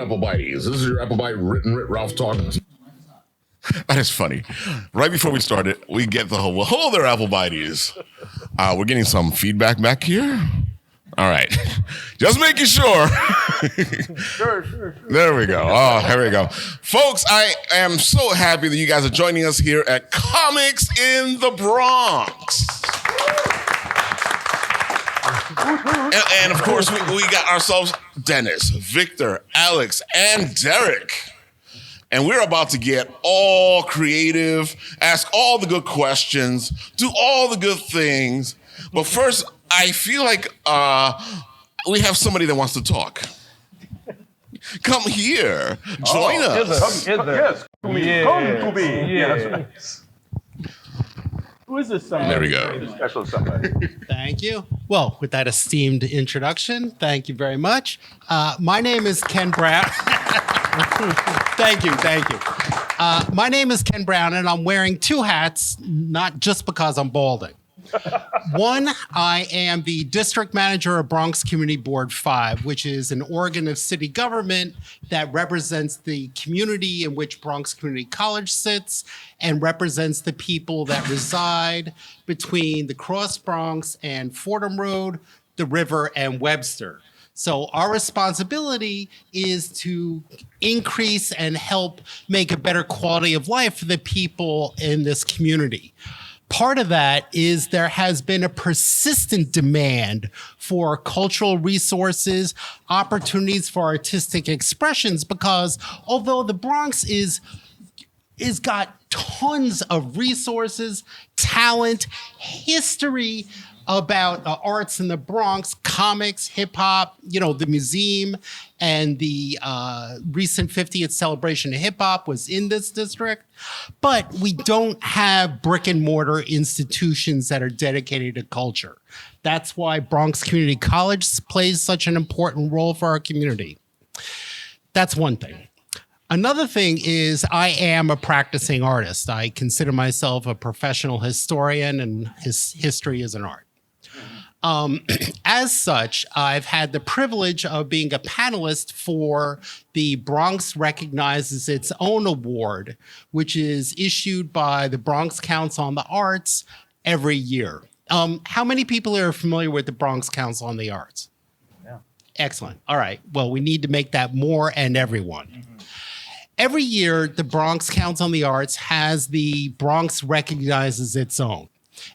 Apple Bites. This is your Apple Bite WrittenWritRalf talking to you. That is funny. Right before we started, we get the whole, hello there, Apple Bites. We're getting some feedback back here. All right. Just making sure. Sure. There we go. Oh, here we go. Folks, I am so happy that you guys are joining us here at Comix in the Bronx. And of course, we got ourselves Dennis, Victor, Alex, and Derek. And we're about to get all creative, ask all the good questions, do all the good things. But first, I feel like we have somebody that wants to talk. Come here. Join us. Yes, come to me. Yes. Who is this somebody? There we go. Special somebody. Thank you. Well, with that esteemed introduction, thank you very much. My name is Ken Brown. Thank you. My name is Ken Brown, and I'm wearing two hats, not just because I'm balding. One, I am the district manager of Bronx Community Board 5, which is an organ of city government that represents the community in which Bronx Community College sits and represents the people that reside between the Cross Bronx and Fordham Road, the River, and Webster. So our responsibility is to increase and help make a better quality of life for the people in this community. Part of that is there has been a persistent demand for cultural resources, opportunities for artistic expressions, because although the Bronx is got tons of resources, talent, history about arts in the Bronx, comics, hip hop, the museum, and the recent 50th celebration of hip hop was in this district. But we don't have brick and mortar institutions that are dedicated to culture. That's why Bronx Community College plays such an important role for our community. That's one thing. Another thing is I am a practicing artist. I consider myself a professional historian, and history is an art. As such, I've had the privilege of being a panelist for the Bronx Recognizes Its Own Award, which is issued by the Bronx Council on the Arts every year. How many people are familiar with the Bronx Council on the Arts? Yeah. Excellent. All right. Well, we need to make that more and everyone. Mm-hmm. Every year, the Bronx Council on the Arts has the Bronx Recognizes Its Own.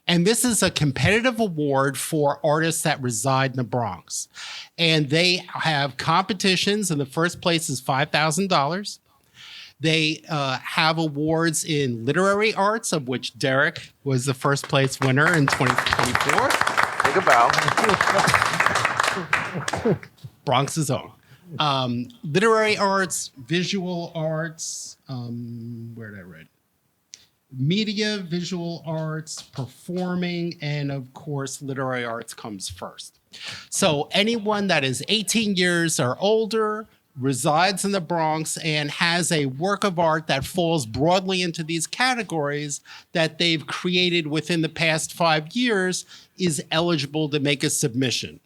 And this is a competitive award for artists that reside in the Bronx. And they have competitions, and the first place is $5,000. They have awards in literary arts, of which Derek was the first place winner in 2024. Take a bow. Bronx's own. Literary arts, visual arts, where did I read? Media, visual arts, performing, and of course, literary arts comes first. So anyone that is 18 years or older, resides in the Bronx, and has a work of art that falls broadly into these categories that they've created within the past 5 years is eligible to make a submission.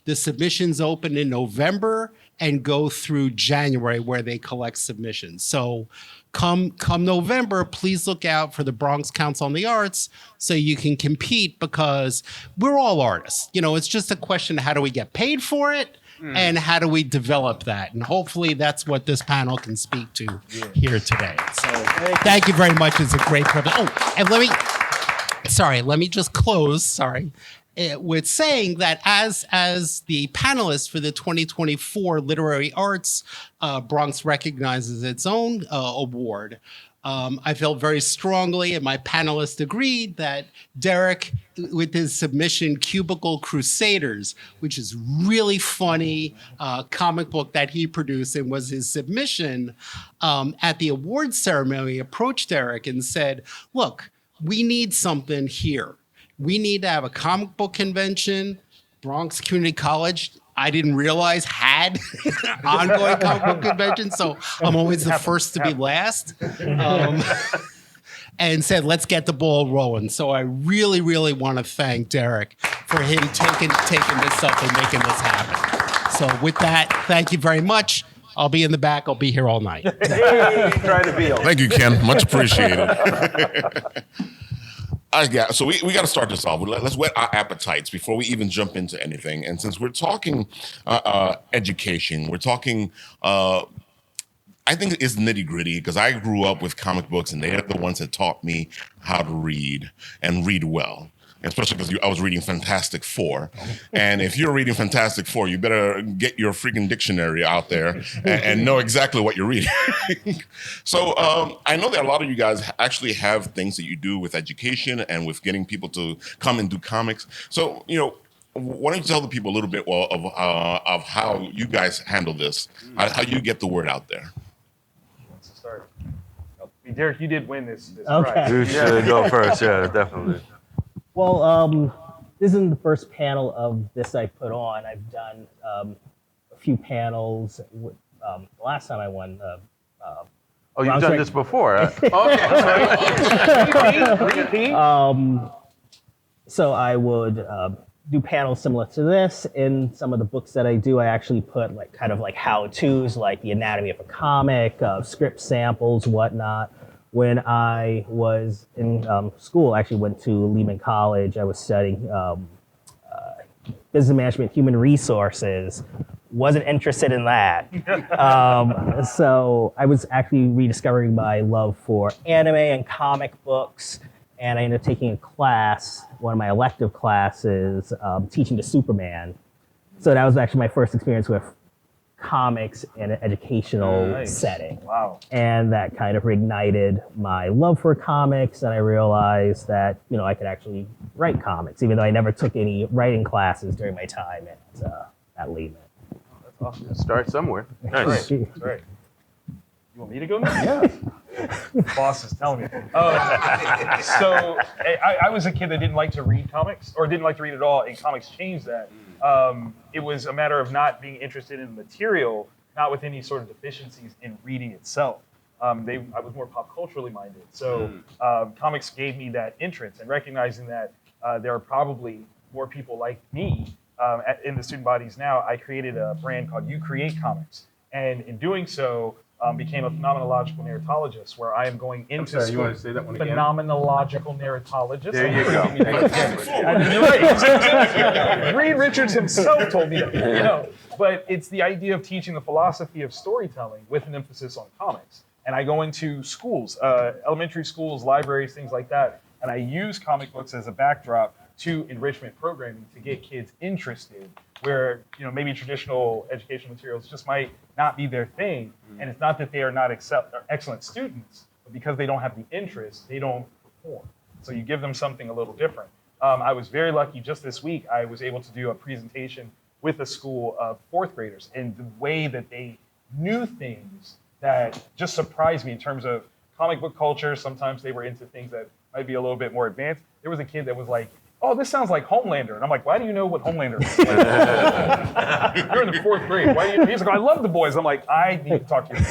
The submissions open in November and go through January, where they collect submissions. So come November, please look out for the Bronx Council on the Arts so you can compete, because we're all artists. It's just a question of how do we get paid for it and how do we develop that? And hopefully that's what this panel can speak to here today. So thank you very much. It's a great privilege. Oh, and let me just close, with saying that as the panelist for the 2024 Literary Arts Bronx Recognizes Its Own award, I felt very strongly, and my panelists agreed, that Derek, with his submission Cubicle Crusaders, which is really funny comic book that he produced and was his submission, at the awards ceremony approached Derek and said, look, we need something here. We need to have a comic book convention. Bronx Community College, I didn't realize, had ongoing comic book conventions, so I'm always the first to be last. And said, let's get the ball rolling. So I really, really want to thank Derek for him taking this up and making this happen. So with that, thank you very much. I'll be in the back. I'll be here all night. Hey, try to be. Thank you, Ken. Much appreciated. So we got to start this off. Let's whet our appetites before we even jump into anything. And since we're talking education, we're talking, I think it's nitty gritty because I grew up with comic books and they're the ones that taught me how to read and read well. Especially because I was reading Fantastic Four. And if you're reading Fantastic Four, you better get your freaking dictionary out there and know exactly what you're reading. So I know that a lot of you guys actually have things that you do with education and with getting people to come and do comics. So, why don't you tell the people a little bit of how you guys handle this, how you get the word out there? Let's start. Derek, you did win this Okay. prize. You should go first, yeah, definitely. Well, this isn't the first panel of this I put on. I've done a few panels. The last time I won. Oh, you've Bronx done this before, huh? Okay. So I would do panels similar to this. In some of the books that I do, I actually put kind of how-tos, like the anatomy of a comic, script samples, whatnot. When I was in school, I actually went to Lehman College. I was studying business management, human resources. Wasn't interested in that. So I was actually rediscovering my love for anime and comic books. And I ended up taking a class, one of my elective classes, teaching to Superman. So that was actually my first experience with comics in an educational setting. Wow. And that kind of ignited my love for comics, and I realized that, I could actually write comics, even though I never took any writing classes during my time at Lehman. That's awesome. Start somewhere. Nice. That's right. You want me to go now? Yeah. Boss is telling me. So I was a kid that didn't like to read comics, or didn't like to read at all, and comics changed that. It was a matter of not being interested in the material, not with any sort of deficiencies in reading itself. I was more pop culturally minded. So comics gave me that entrance, and recognizing that there are probably more people like me in the student bodies now, I created a brand called You Create Comics. And in doing so, became a phenomenological narratologist, where I am going into sorry, school. you want to say that one again? Phenomenological narratologist. There you go. You're right. Reed Richards himself told me that. But it's the idea of teaching the philosophy of storytelling with an emphasis on comics. And I go into schools, elementary schools, libraries, things like that, and I use comic books as a backdrop to enrichment programming to get kids interested, where maybe traditional educational materials just might not be their thing. And it's not that they are not excellent students, but because they don't have the interest, they don't perform. So you give them something a little different. I was very lucky just this week, I was able to do a presentation with a school of fourth graders, and the way that they knew things that just surprised me in terms of comic book culture. Sometimes they were into things that might be a little bit more advanced. There was a kid that was like, "Oh, this sounds like Homelander." And I'm like, "Why do you know what Homelander is?" Like, you're in the fourth grade. Why do you? He's like, "I love The Boys." I'm like, "I need to talk to you."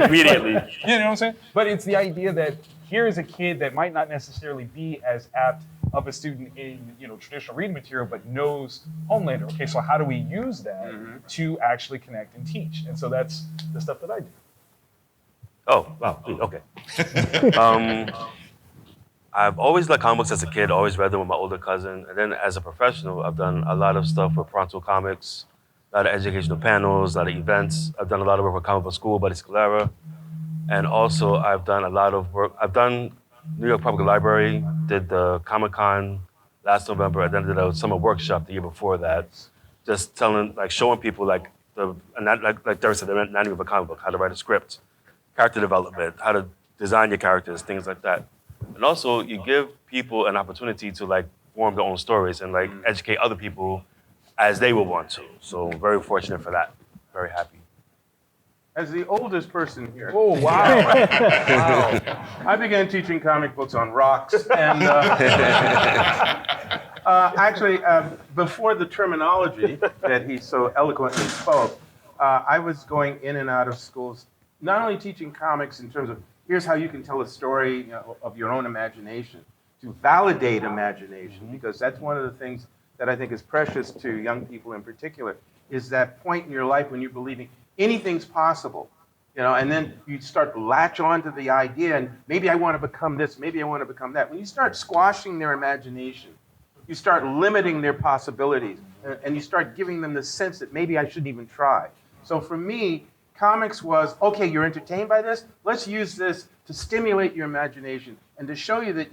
Immediately. You know what I'm saying? But it's the idea that here is a kid that might not necessarily be as apt of a student in traditional reading material, but knows Homelander. Okay, so how do we use that to actually connect and teach? And so that's the stuff that I do. Oh, wow, okay. I've always liked comics as a kid, always read them with my older cousin. And then as a professional, I've done a lot of stuff with Pronto Comics, a lot of educational panels, a lot of events. I've done a lot of work with Comic Book School, Buddy Scalera. And also I've done a lot of work. I've done New York Public Library, did the Comic-Con last November, and then did a summer workshop the year before that. Just showing people like Derek said, the anatomy of a comic book, how to write a script, character development, how to design your characters, things like that. And also, you give people an opportunity to form their own stories and educate other people as they will want to. So I'm very fortunate for that. Very happy. As the oldest person here, Oh, wow. Wow. I began teaching comic books on rocks, and actually, before the terminology that he so eloquently spoke, I was going in and out of schools, not only teaching comics in terms of here's how you can tell a story of your own imagination, to validate imagination, because that's one of the things that I think is precious to young people in particular, is that point in your life when you're believing anything's possible. And then you start to latch onto the idea, and maybe I want to become this, maybe I want to become that. When you start squashing their imagination, you start limiting their possibilities, and you start giving them the sense that maybe I shouldn't even try. So for me, comics was, okay, you're entertained by this, let's use this to stimulate your imagination and to show you that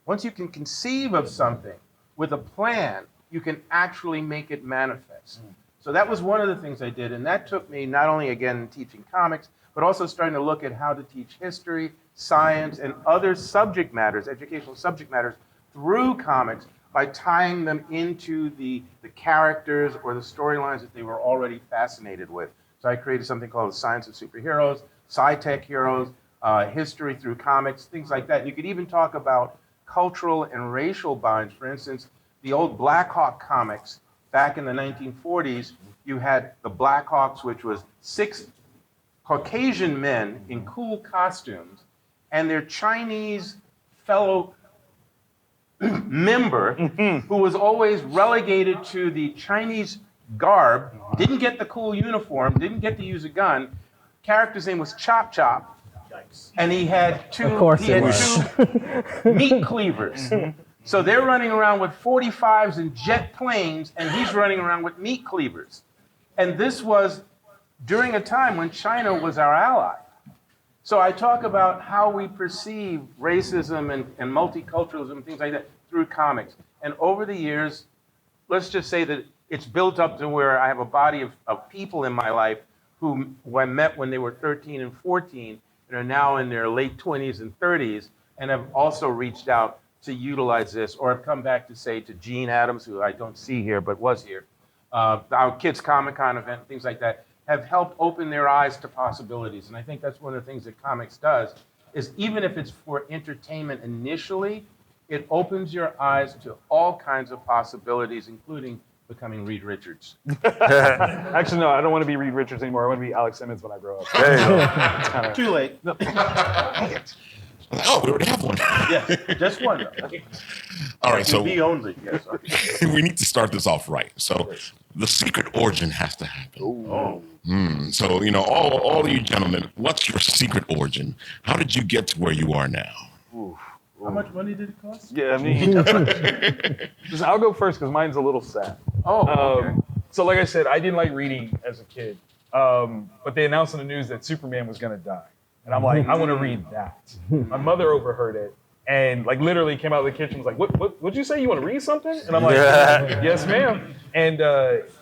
once you can conceive of something with a plan, you can actually make it manifest. So that was one of the things I did, and that took me not only, again, teaching comics, but also starting to look at how to teach history, science, and other subject matters, educational subject matters, through comics by tying them into the characters or the storylines that they were already fascinated with. So I created something called the Science of Superheroes, Sci-Tech Heroes, history through comics, things like that. You could even talk about cultural and racial binds. For instance, the old Black Hawk comics back in the 1940s, you had the Black Hawks, which was 6 Caucasian men in cool costumes, and their Chinese fellow member, who was always relegated to the Chinese garb, didn't get the cool uniform, didn't get to use a gun. Character's name was Chop Chop, and he had two meat cleavers. So they're running around with 45s and jet planes, and he's running around with meat cleavers. And this was during a time when China was our ally. So I talk about how we perceive racism and multiculturalism, things like that, through comics. And over the years, let's just say that it's built up to where I have a body of people in my life who I met when they were 13 and 14 and are now in their late 20s and 30s and have also reached out to utilize this, or have come back to say to Gene Adams, who I don't see here but was here, our Kids Comic-Con event, things like that, have helped open their eyes to possibilities. And I think that's one of the things that comics does, is even if it's for entertainment initially, it opens your eyes to all kinds of possibilities, including becoming Reed Richards. Actually, no, I don't want to be Reed Richards anymore. I want to be Alex Simmons when I grow up. There you go. It's kind of Too late. Oh, we already have one. Yeah, just one. All right, so The only. Yes. we need to start this off right. So the secret origin has to happen. Oh. So, all of you gentlemen, what's your secret origin? How did you get to where you are now? How much money did it cost? Yeah, I mean, I'll go first because mine's a little sad. Oh, okay. So like I said, I didn't like reading as a kid, but they announced in the news that Superman was gonna die. And I'm like, I want to read that. My mother overheard it and like literally came out of the kitchen and was like, what'd you say? You want to read something? And I'm like, yes, ma'am. And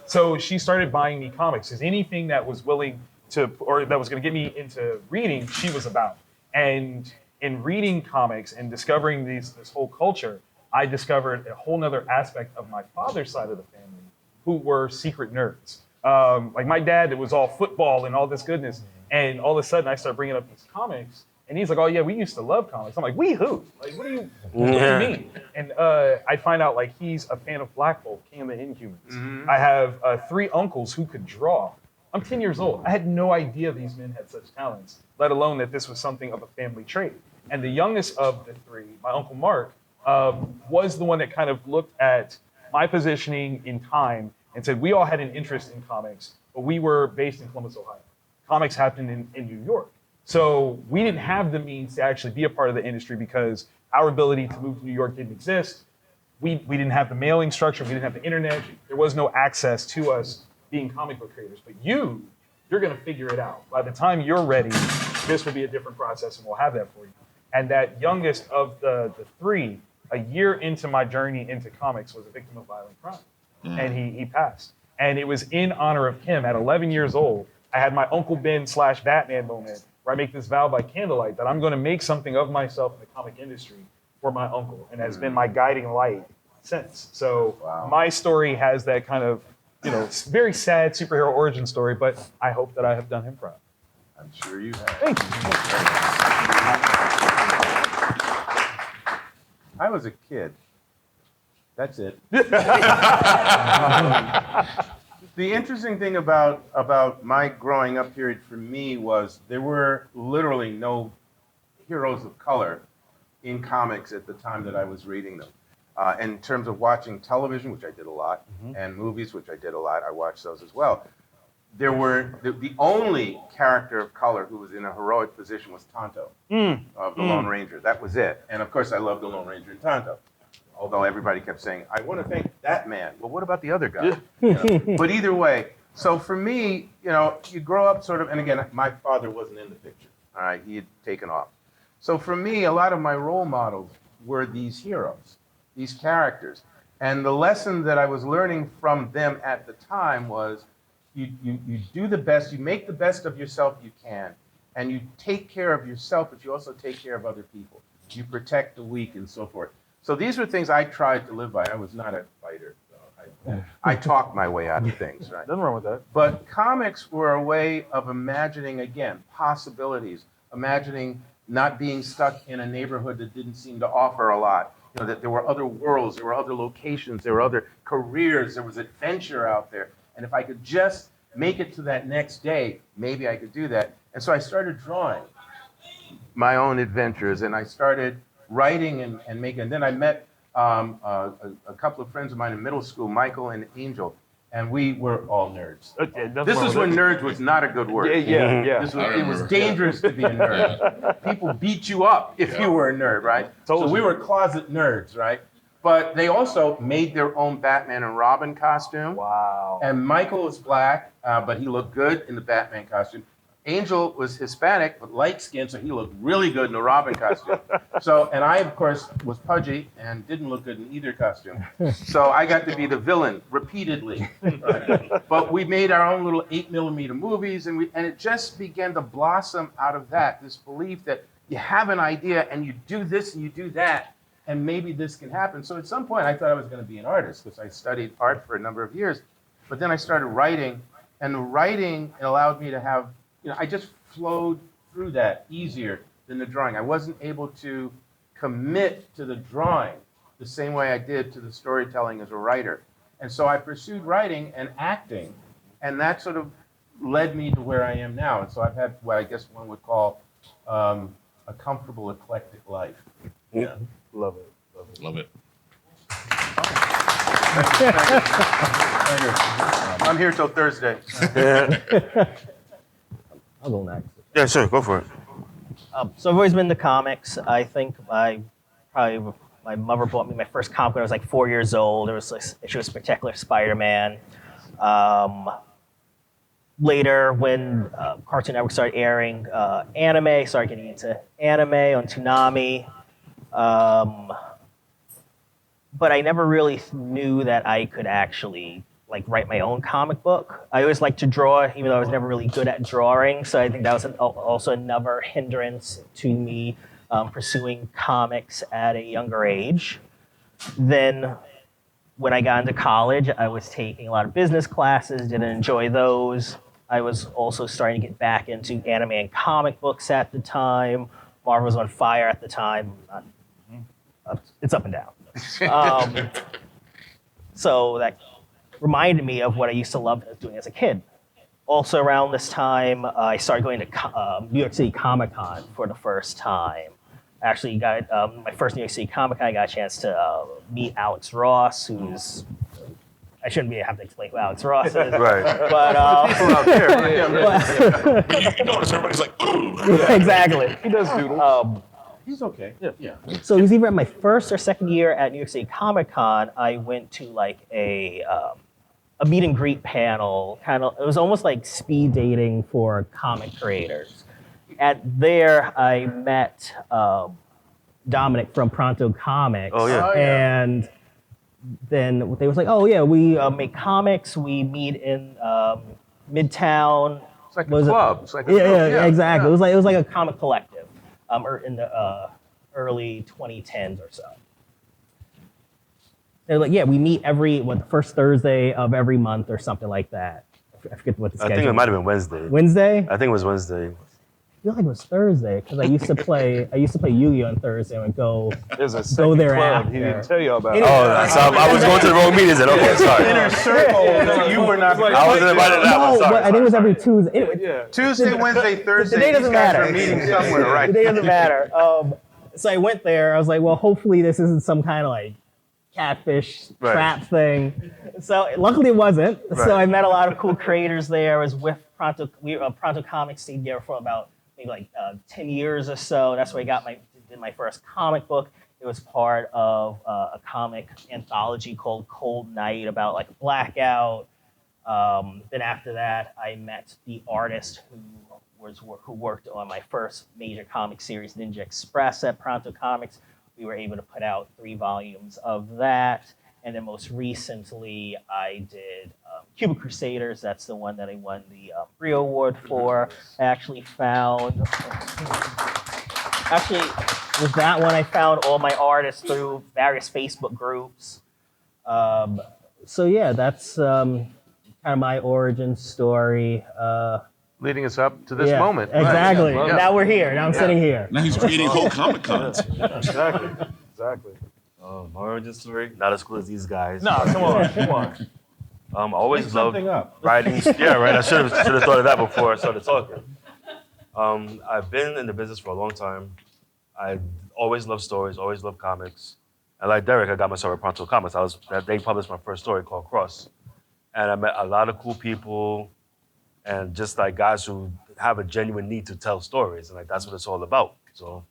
so she started buying me comics, because anything that was willing to, or that was going to get me into reading, she was about. And in reading comics and discovering this whole culture, I discovered a whole nother aspect of my father's side of the family, who were secret nerds. Like my dad, it was all football and all this goodness. And all of a sudden I start bringing up these comics and he's like, oh yeah, we used to love comics. I'm like, we who? Like, what do you mean? And I find out like he's a fan of Black Bolt, King of the Inhumans. I have 3 uncles who could draw. I'm 10 years old. I had no idea these men had such talents, let alone that this was something of a family trait. And the youngest of the 3, my Uncle Mark, was the one that kind of looked at my positioning in time and said, we all had an interest in comics, but we were based in Columbus, Ohio. Comics happened in New York. So we didn't have the means to actually be a part of the industry because our ability to move to New York didn't exist. We didn't have the mailing structure. We didn't have the internet. There was no access to us being comic book creators. But you're going to figure it out. By the time you're ready, this will be a different process and we'll have that for you. And that youngest of the 3, a year into my journey into comics, was a victim of violent crime. And he passed. And it was in honor of him at 11 years old. I had my Uncle Ben / Batman moment where I make this vow by candlelight that I'm going to make something of myself in the comic industry for my uncle, and has been my guiding light since. So my story has that kind of, very sad superhero origin story, but I hope that I have done him proud. I'm sure you have. Thank you. I was a kid. That's it. The interesting thing about my growing up period for me was there were literally no heroes of color in comics at the time that I was reading them. In terms of watching television, which I did a lot, and movies, which I did a lot, I watched those as well. the only character of color who was in a heroic position was Tonto of the Lone Ranger. That was it. And of course, I loved the Lone Ranger and Tonto. Although everybody kept saying, I want to thank that man. Well, what about the other guy? You know? But either way, so for me, you know, you grow up sort of, and again, my father wasn't in the picture. All right, he had taken off. So for me, a lot of my role models were these heroes, these characters. And the lesson that I was learning from them at the time was you do the best, you make the best of yourself you can, and you take care of yourself, but you also take care of other people. You protect the weak and so forth. So these were things I tried to live by. I was not a fighter. So I talked my way out of things, right? Nothing wrong with that. But comics were a way of imagining, again, possibilities, imagining not being stuck in a neighborhood that didn't seem to offer a lot. You know, that there were other worlds, there were other locations, there were other careers, there was adventure out there. And if I could just make it to that next day, maybe I could do that. And so I started drawing my own adventures, and I started writing and making. And then I met a couple of friends of mine in middle school, Michael and Angel, and we were all nerds. Okay, This is when nerds was not a good word. Yeah. It was dangerous to be a nerd. People beat you up if you were a nerd, right? So we were closet nerds, right? But they also made their own Batman and Robin costume. Wow. And Michael was black, but he looked good in the Batman costume. Angel was Hispanic, but light-skinned, so he looked really good in the Robin costume. So, and I, of course, was pudgy and didn't look good in either costume. So I got to be the villain repeatedly. Right? But we made our own little 8mm movies, and it just began to blossom out of that, this belief that you have an idea, and you do this and you do that, and maybe this can happen. So at some point, I thought I was going to be an artist, because I studied art for a number of years. But then I started writing, and the writing allowed me to have, you know, I just flowed through that easier than the drawing. I wasn't able to commit to the drawing the same way I did to the storytelling as a writer. And so I pursued writing and acting, and that sort of led me to where I am now. And so I've had what I guess one would call a comfortable, eclectic life. Yeah. Love it. Love it. Thank you. I'm here till Thursday. I'll go next. Yeah, sure, go for it. So I've always been into comics. I think my mother bought me my first comic when I was like 4 years old. It was like issue of Spectacular Spider-Man. Later, when Cartoon Network started airing anime, started getting into anime on Toonami. But I never really knew that I could actually like write my own comic book. I always liked to draw, even though I was never really good at drawing. So I think that was also another hindrance to me pursuing comics at a younger age. Then when I got into college, I was taking a lot of business classes, didn't enjoy those. I was also starting to get back into anime and comic books at the time. Marvel was on fire at the time. It's up and down. So that reminded me of what I used to love doing as a kid. Also around this time, I started going to New York City Comic Con for the first time. Actually got my first New York City Comic Con, I got a chance to meet Alex Ross, who's, I shouldn't have to explain who Alex Ross is. Right. But People out there. But you notice everybody's like, ooh. exactly. He does doodle. He's okay. Yeah. So it was either my first or second year at New York City Comic Con, I went to like a meet and greet panel. It was almost like speed dating for comic creators. There, I met Dominic from Pronto Comics. Oh, yeah. And then they was like, oh yeah, we make comics. We meet in Midtown. It's like a club. It's like a group. Yeah, exactly. Yeah. It was like a comic collective. In the early 2010s or so. They're like, yeah, we meet the first Thursday of every month or something like that. I forget what the schedule. I think it might have been Wednesday. Wednesday? I think it was Wednesday. I feel like it was Thursday because I used to play Yu-Gi-Oh on Thursday and would go There's a go there club after. he didn't tell you about. Oh, so I was going to the wrong meetings then. Okay, sorry. Inner circle. You were not. I wasn't invited to that one. No, Sorry. but I think it was every Tuesday. Anyway, Yeah. Tuesday, Wednesday, Thursday. the day doesn't these guys matter. are meeting somewhere, right? The day doesn't matter. So I went there. I was like, well, hopefully this isn't some kind of like catfish Right. trap thing. So luckily it wasn't. Right. So I met a lot of cool creators there. I was with Pronto. Pronto Comics stayed there for about maybe like 10 years or so. That's where I did my first comic book. It was part of a comic anthology called Cold Night about like a blackout. Then after that, I met the artist who worked on my first major comic series, Ninja Express, at Pronto Comics. We were able to put out 3 volumes of that. And then most recently, I did Cuba Crusaders. That's the one that I won the Brio Award for. I actually found, with that one, I found all my artists through various Facebook groups. So yeah, that's kind of my origin story. Leading us up to this Yeah, moment. exactly. Right. Yeah. Now we're here. Now I'm sitting here. Now he's creating whole Comic Cons. Exactly. Exactly. My origin story, not as cool as these guys. No, come on, come on. I always Make loved something up. writing. Yeah, right. I should have thought of that before I started talking. I've been in the business for a long time. I always loved stories, always loved comics. And like Derek, I got myself at Pronto Comics. They published my first story called Cross. And I met a lot of cool people and just like guys who have a genuine need to tell stories. And like that's what it's all about. So,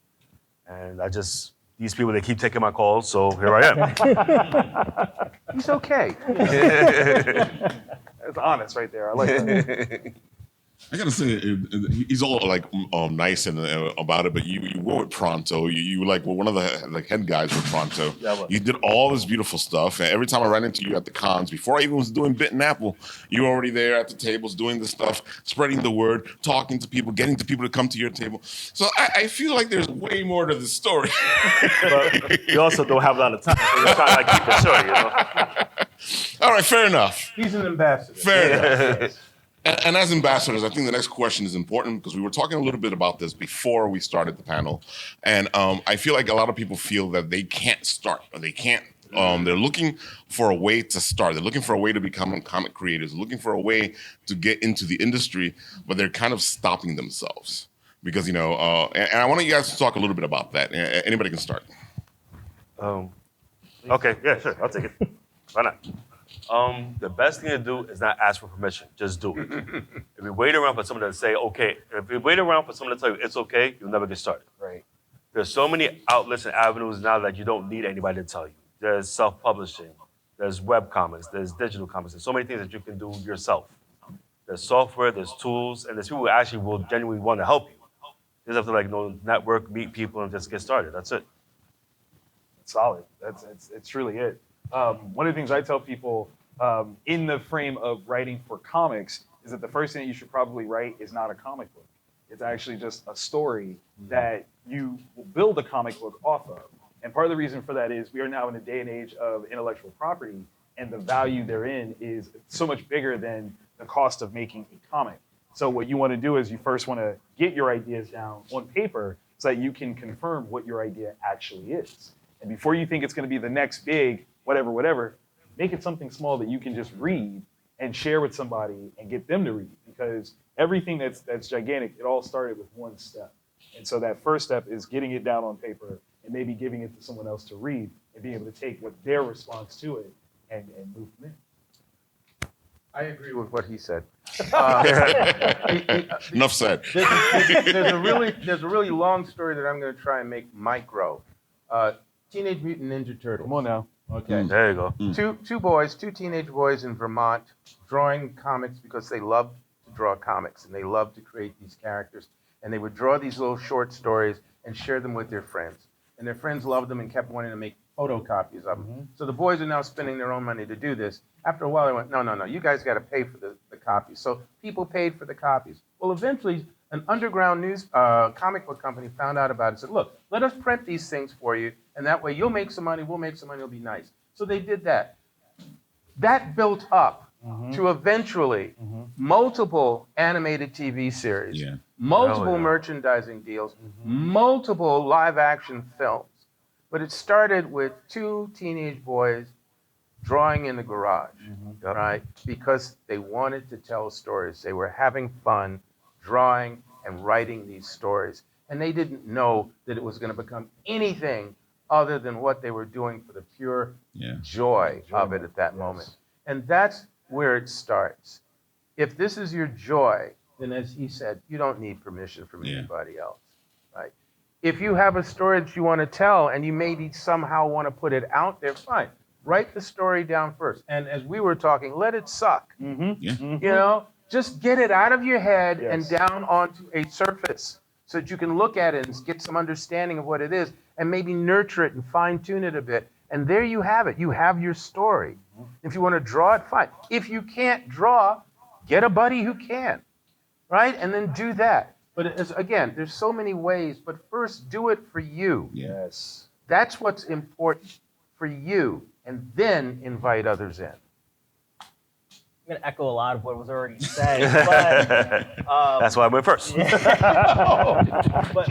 and these people, they keep taking my calls, so here I am. He's okay. That's honest right there. I like that. I gotta say, he's all like nice and about it, but you were with Pronto. You were like one of the head guys with Pronto. Yeah, I was. You did all this beautiful stuff, and every time I ran into you at the cons, before I even was doing Bit and Apple, you were already there at the tables doing this stuff, spreading the word, talking to people, getting to people to come to your table. So I feel like there's way more to this story. But you also don't have a lot of time, so you're trying to like, keep it short, you know? All right, fair enough. He's an ambassador. Fair enough. And as ambassadors, I think the next question is important because we were talking a little bit about this before we started the panel. And I feel like a lot of people feel that they can't start or they can't. They're looking for a way to start. They're looking for a way to become comic creators, looking for a way to get into the industry, but they're kind of stopping themselves. Because, and I want you guys to talk a little bit about that. Anybody can start. Okay, yeah, sure, I'll take it. Why not? The best thing to do is not ask for permission. Just do it. If you wait around for someone to say, okay, if you wait around for someone to tell you it's okay, you'll never get started. Right. There's so many outlets and avenues now that you don't need anybody to tell you. There's self-publishing, there's web comics, there's digital comics, there's so many things that you can do yourself. There's software, there's tools, and there's people who actually will genuinely want to help you. You just have to network, meet people, and just get started. That's it. Solid. It's really it. One of the things I tell people in the frame of writing for comics is that the first thing that you should probably write is not a comic book. It's actually just a story that you will build a comic book off of. And part of the reason for that is we are now in a day and age of intellectual property, and the value therein is so much bigger than the cost of making a comic. So what you want to do is you first want to get your ideas down on paper so that you can confirm what your idea actually is. And before you think it's going to be the next big whatever, make it something small that you can just read and share with somebody and get them to read. Because everything that's gigantic, it all started with one step. And so that first step is getting it down on paper and maybe giving it to someone else to read and being able to take what their response to it and move from there. I agree with what he said. Enough said. There's a really long story that I'm going to try and make micro. Teenage Mutant Ninja Turtles. Come on now. Okay. There you go. Two teenage boys in Vermont drawing comics because they love to draw comics and they love to create these characters. And they would draw these little short stories and share them with their friends. And their friends loved them and kept wanting to make photocopies of them. Mm-hmm. So the boys are now spending their own money to do this. After a while, they went, no, you guys got to pay for the copies. So people paid for the copies. Well, eventually, an underground news comic book company found out about it and said, look, let us print these things for you, and that way you'll make some money, we'll make some money, it'll be nice. So they did that. That built up to eventually multiple animated TV series, multiple merchandising deals, multiple live-action films. But it started with two teenage boys drawing in the garage, right? Because they wanted to tell stories. They were having fun drawing and writing these stories. And they didn't know that it was going to become anything other than what they were doing for the pure Yeah. joy of it at that moment. And that's where it starts. If this is your joy, then as he said, you don't need permission from anybody else, right? If you have a story that you want to tell and you maybe somehow want to put it out there, fine. Write the story down first. And as we were talking, let it suck. You know, just get it out of your head and down onto a surface so that you can look at it and get some understanding of what it is and maybe nurture it and fine tune it a bit. And there you have it. You have your story. If you want to draw it, fine. If you can't draw, get a buddy who can, right? And then do that. But again, there's so many ways, but first do it for you. Yes. That's what's important for you, and then invite others in. I'm going to echo a lot of what was already said, but That's why I went first. but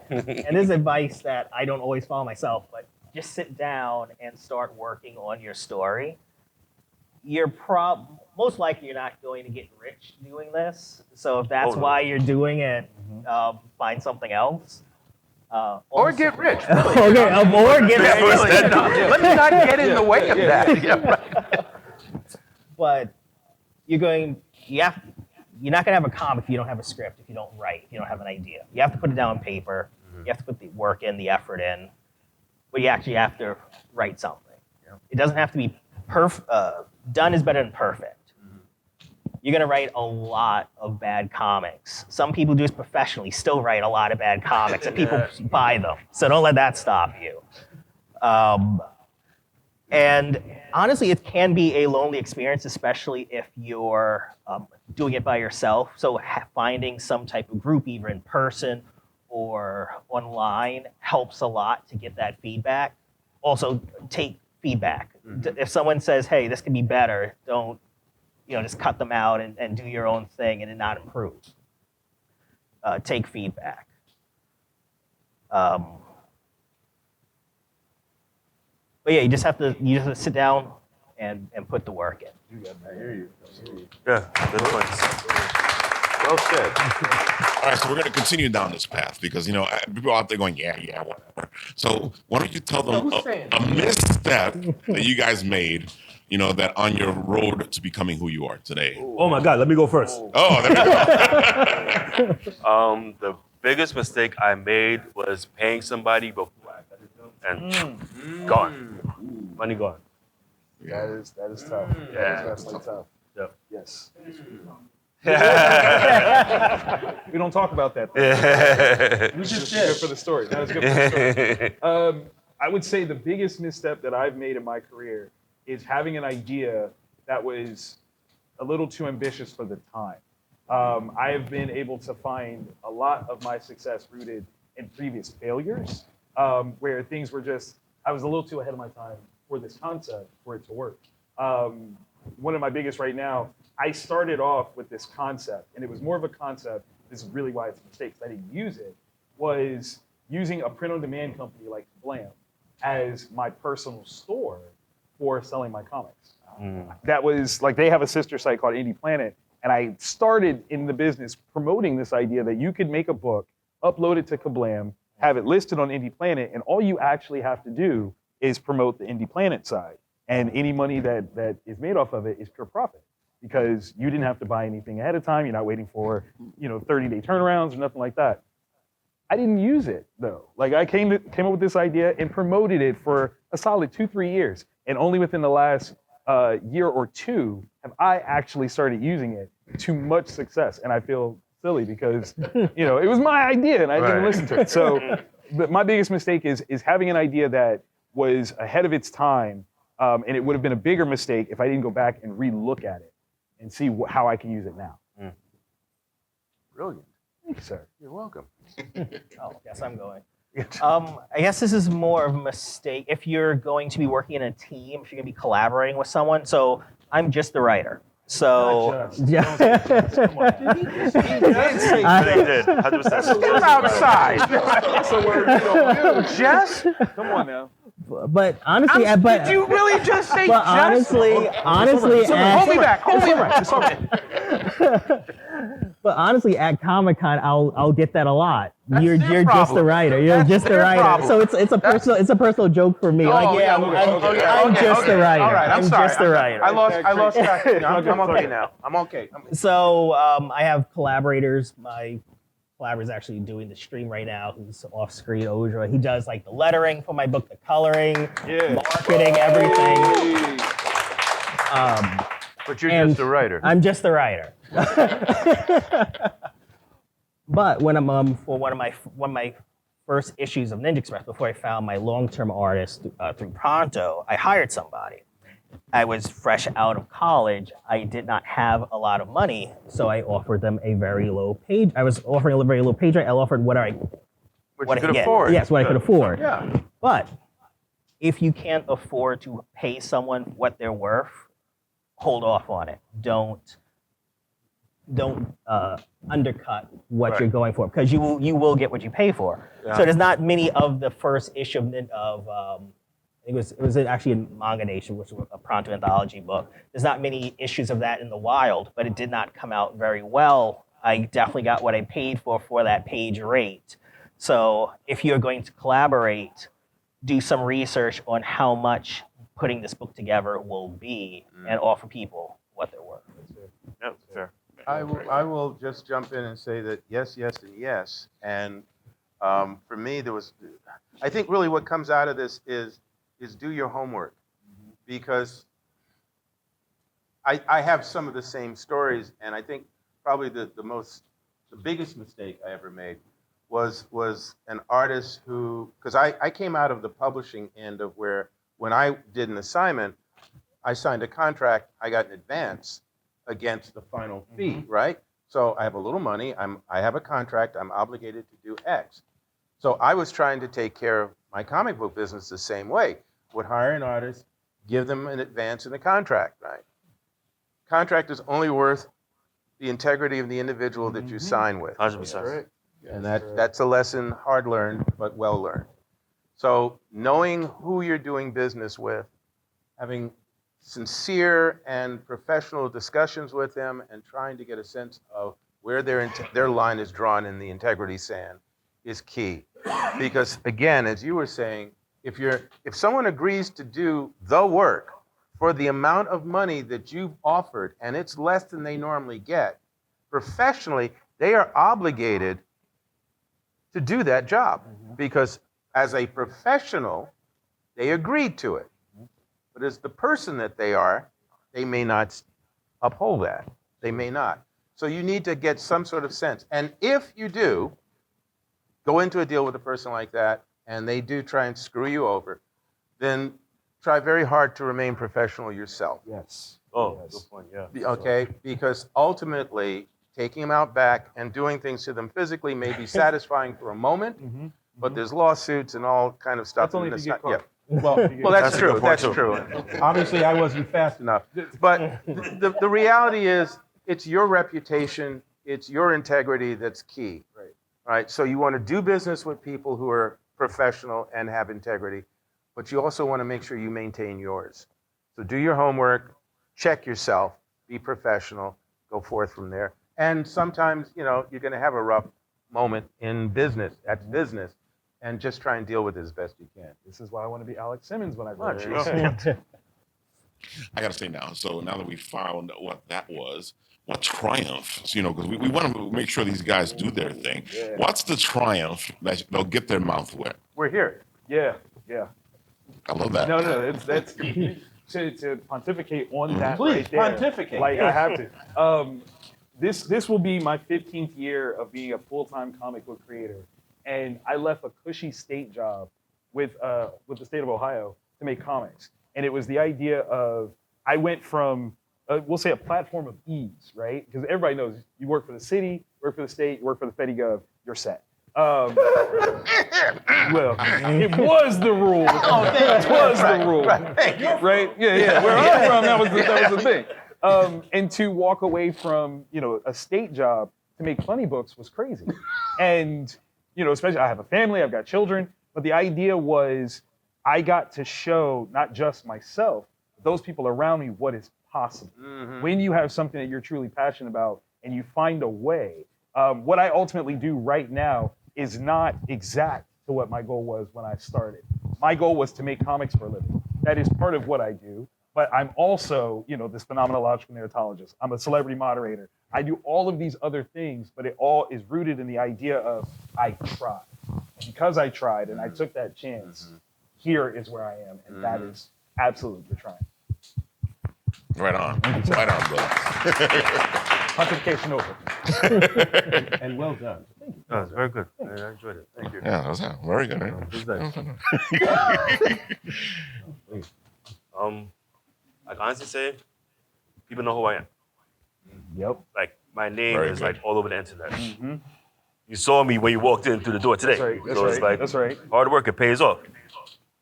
and this is advice that I don't always follow myself, but just sit down and start working on your story. You're most likely you're not going to get rich doing this. So if that's why you're doing it, find something else. Or get rich. Okay, or get rich. Let me not get in the way of that. But you're not going to have a comic if you don't have a script, if you don't write, if you don't have an idea. You have to put it down on paper. You have to put the work in, the effort in. But you actually have to write something. It doesn't have to be perfect. Done is better than perfect. You're going to write a lot of bad comics. Some people do this professionally, still write a lot of bad comics, and people buy them. So don't let that stop you. And honestly, it can be a lonely experience, especially if you're doing it by yourself. So finding some type of group, either in person or online, helps a lot to get that feedback. Also, take feedback. If someone says, hey, this could be better, don't just cut them out and do your own thing and not improve. Take feedback. But yeah, you just have to sit down and put the work in. I hear you. Yeah, good points. Well said. All right, so we're going to continue down this path because, people out there going, yeah, whatever. So why don't you tell them a misstep that you guys made, that on your road to becoming who you are today? Oh my God, let me go first. Oh, there we go. The biggest mistake I made was paying somebody before I got it done, and gone. Money gone. That is tough. Yeah. That is definitely tough. Yep. Yes. We don't talk about that. We just Good did. for the story. That was good for the story. I would say the biggest misstep that I've made in my career is having an idea that was a little too ambitious for the time. I have been able to find a lot of my success rooted in previous failures, where things were I was a little too ahead of my time for this concept, for it to work. One of my biggest right now, I started off with this concept, and it was more of a concept, this is really why it's a mistake, because I didn't use it, was using a print-on-demand company like Blam as my personal store for selling my comics. That was, they have a sister site called Indie Planet, and I started in the business promoting this idea that you could make a book, upload it to Kablam, have it listed on Indie Planet, and all you actually have to do is promote the Indie Planet side. And any money that is made off of it is pure profit because you didn't have to buy anything ahead of time. You're not waiting for 30-day turnarounds or nothing like that. I didn't use it though. I came up with this idea and promoted it for a solid 2-3 years. And only within the last year or two have I actually started using it to much success. And I feel silly because it was my idea and I didn't listen to it. So but my biggest mistake is having an idea that was ahead of its time. And it would have been a bigger mistake if I didn't go back and re-look at it and see how I can use it now. Brilliant. Thank you, sir. You're welcome. Oh, yes, I'm going. I guess this is more of a mistake if you're going to be working in a team, if you're going to be collaborating with someone. So I'm just the writer. So yeah. They did. 100%. Get outside. That's a word you don't use. Jess? Come on now. But honestly, Did you really just say but Jess? honestly, Hold me back. Hold me back. but But honestly, at Comic-Con, I'll get that a lot. You're their just problem. a writer. You're That's just a their writer. problem. So it's a personal joke for me. Like, yeah, I'm just a writer. All right, I'm sorry. just a writer. I lost track. I'm okay now. I'm okay. So I have collaborators. My collaborator's actually doing the stream right now, who's off screen, Odra. He does like the lettering for my book, the coloring, marketing, everything. But you're just a writer. I'm just a writer. But when I'm for one of my first issues of Ninja Express, before I found my long-term artist through Pronto, I hired somebody. I was fresh out of college. I did not have a lot of money, so I offered them a very low page. I was offering a very low page rate. I offered what I could afford. Yes, what I could afford. Yeah. But if you can't afford to pay someone what they're worth, hold off on it. Don't undercut what you're going for, because you will get what you pay for. Yeah. So there's not many of the first issue of it was actually in Manga Nation, which was a Pronto anthology book. There's not many issues of that in the wild, but it did not come out very well. I definitely got what I paid for that page rate. So if you're going to collaborate, do some research on how much putting this book together will be, and offer people what they're worth. Yeah, fair. I will just jump in and say that yes, yes, and yes. And for me, I think really what comes out of this is do your homework, because I have some of the same stories, and I think probably the biggest mistake I ever made was an artist who, because I came out of the publishing end of where when I did an assignment, I signed a contract, I got an advance against the final fee, right? So I have a little money, I have a contract, I'm obligated to do X. So I was trying to take care of my comic book business the same way. Would hire an artist, give them an advance in the contract, right? Contract is only worth the integrity of the individual that you sign with. 100%. And that's a lesson hard learned, but well learned. So knowing who you're doing business with, having sincere and professional discussions with them, and trying to get a sense of where their line is drawn in the integrity sand is key. Because again, as you were saying, if someone agrees to do the work for the amount of money that you've offered, and it's less than they normally get, professionally, they are obligated to do that job, because as a professional, they agreed to it. But as the person that they are, they may not uphold that. They may not. So you need to get some sort of sense. And if you do go into a deal with a person like that, and they do try and screw you over, then try very hard to remain professional yourself. Yes. Oh, good point, yeah. Okay? Because ultimately, taking them out back and doing things to them physically may be satisfying for a moment, but there's lawsuits and all kind of stuff. That's only if you get caught. Well, that's a true. good point, That's too. true. Obviously, I wasn't fast enough. But the reality is, it's your reputation, it's your integrity that's key. Right? So you want to do business with people who are professional and have integrity, but you also want to make sure you maintain yours. So do your homework, check yourself, be professional, go forth from there. And sometimes, you're going to have a rough moment in business. That's business. And just try and deal with it as best you can. This is why I want to be Alex Simmons when I Oh, graduate. geez. I got to say now, so now that we found what that was, what triumph, because we want to make sure these guys do their thing. What's the triumph that they'll get their mouth wet? We're here. Yeah. I love that. No, that's to pontificate on that. Please, right there. pontificate. Like, I have to. This will be my 15th year of being a full-time comic book creator, and I left a cushy state job with the state of Ohio to make comics. And it was the idea of, I went from, we'll say, a platform of ease, right? Because everybody knows you work for the city, work for the state, you work for the Fedi Gov, you're set. Well, it was the rule. It was the rule. Right? Yeah. Where I'm from, that was the thing. And to walk away from, a state job to make funny books was crazy. And, especially, I have a family, I've got children, but the idea was, I got to show not just myself, but those people around me what is possible. When you have something that you're truly passionate about, and you find a way. What I ultimately do right now is not exact to what my goal was when I started. My goal was to make comics for a living. That is part of what I do, but I'm also, this phenomenological narratologist. I'm a celebrity moderator. I do all of these other things, but it all is rooted in the idea of I tried. And because I tried and I took that chance, here is where I am, and that is absolutely the triumph. Right on. Right on, brother. Pontification over. And well done. No, it's very good. I enjoyed it. Thank you. Yeah, that was very good. Who's next? I can honestly say, people know who I am. Yep. Like, my name Very is good. like all over the internet. You saw me when you walked in through the door today. That's right. That's So right. it's like, That's right. hard work, it pays off.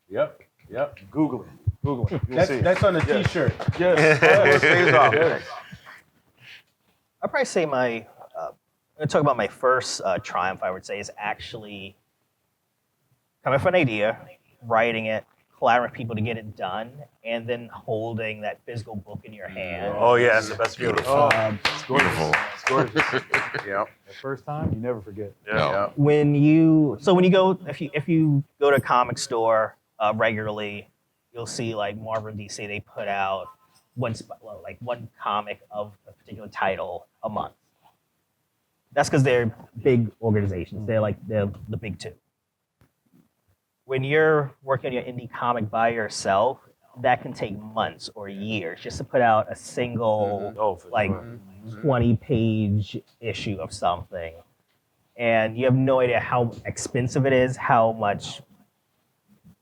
Yep. Google it. Google it. You'll see. That's on a T-shirt. Yes. It pays off. Yes. I'd probably say I'm gonna talk about my first triumph, I would say, is actually coming from an idea, writing it, collaborating with people to get it done, and then holding that physical book in your hand. Oh, yeah, that's the best feeling. Oh, it's gorgeous. Beautiful. It's gorgeous. Yep. The first time, you never forget. Yeah. No. When you go, if you go to a comic store regularly, you'll see like Marvel and DC, they put out one comic of a particular title a month. That's because they're big organizations. They're the big two. When you're working on your indie comic by yourself, that can take months or years just to put out a single Oh, for like sure. 20-page issue of something. And you have no idea how expensive it is, how much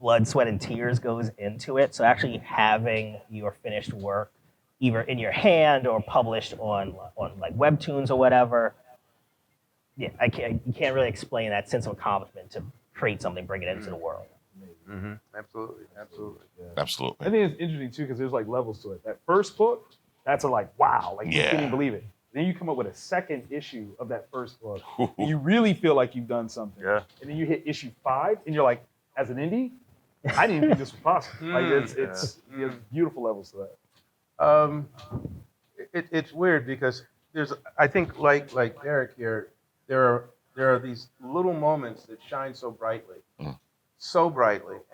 blood, sweat, and tears goes into it. So actually having your finished work either in your hand or published on like webtoons or whatever, you can't really explain that sense of accomplishment to create something, bring it into the world. Absolutely. Absolutely. Absolutely. I think it's interesting too because there's like levels to it. That first book, that's a like wow, like you Yeah. can't even believe it. Then you come up with a second issue of that first book, and you really feel like you've done something. Yeah. And then you hit issue 5, and you're like, as an indie, I didn't even think this was possible. Like it's there's beautiful levels to that. It's weird because I think like Derek here, there are these little moments that shine so brightly,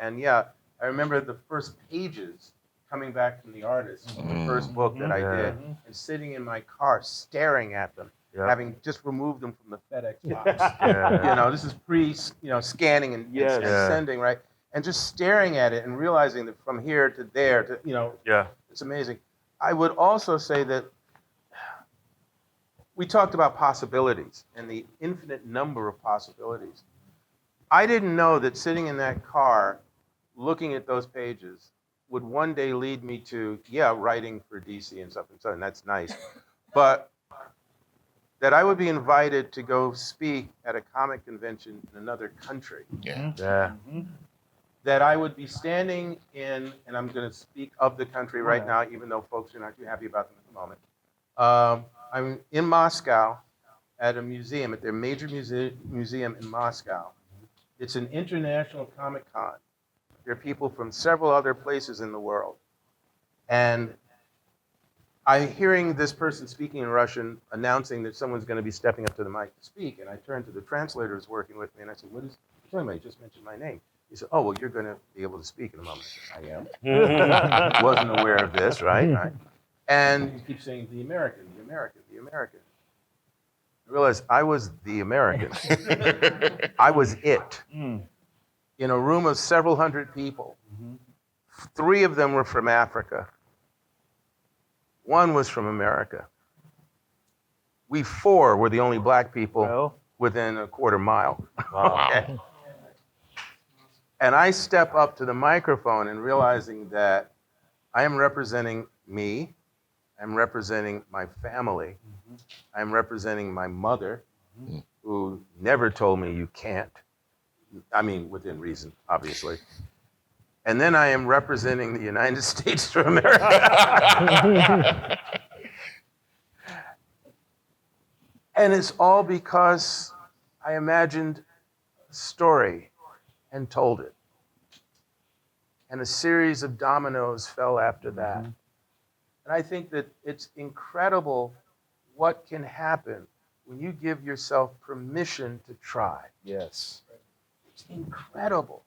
and yeah, I remember the first pages coming back from the artist, the first book that I did, and sitting in my car staring at them, having just removed them from the FedEx box. This is pre, scanning and sending, right? And just staring at it and realizing that from here to there to, it's amazing. I would also say that we talked about possibilities and the infinite number of possibilities. I didn't know that sitting in that car, looking at those pages, would one day lead me to, writing for DC and stuff, and that's nice. But that I would be invited to go speak at a comic convention in another country. Yeah. That I would be standing in, and I'm going to speak of the country right now, even though folks are not too happy about them at the moment. I'm in Moscow at a museum, at their major museum in Moscow. It's an international Comic-Con. There are people from several other places in the world. And I'm hearing this person speaking in Russian, announcing that someone's going to be stepping up to the mic to speak. And I turned to the translator who's working with me, and I said, what is he talking about? You just mentioned my name. He said, oh, well, you're going to be able to speak in a moment. I said, I am. Wasn't aware of this, right? And he keeps saying, the American, the American, the American. I realized I was the American. I was it. In a room of several hundred people. 3 of them were from Africa. 1 was from America. We 4 were the only black people within a quarter mile. Wow. And I step up to the microphone and realizing that I am representing me, I'm representing my family, I'm representing my mother, who never told me you can't. I mean, within reason, obviously. And then I am representing the United States of America. And it's all because I imagined a story and told it. And a series of dominoes fell after that. And I think that it's incredible what can happen when you give yourself permission to try. Yes. It's incredible.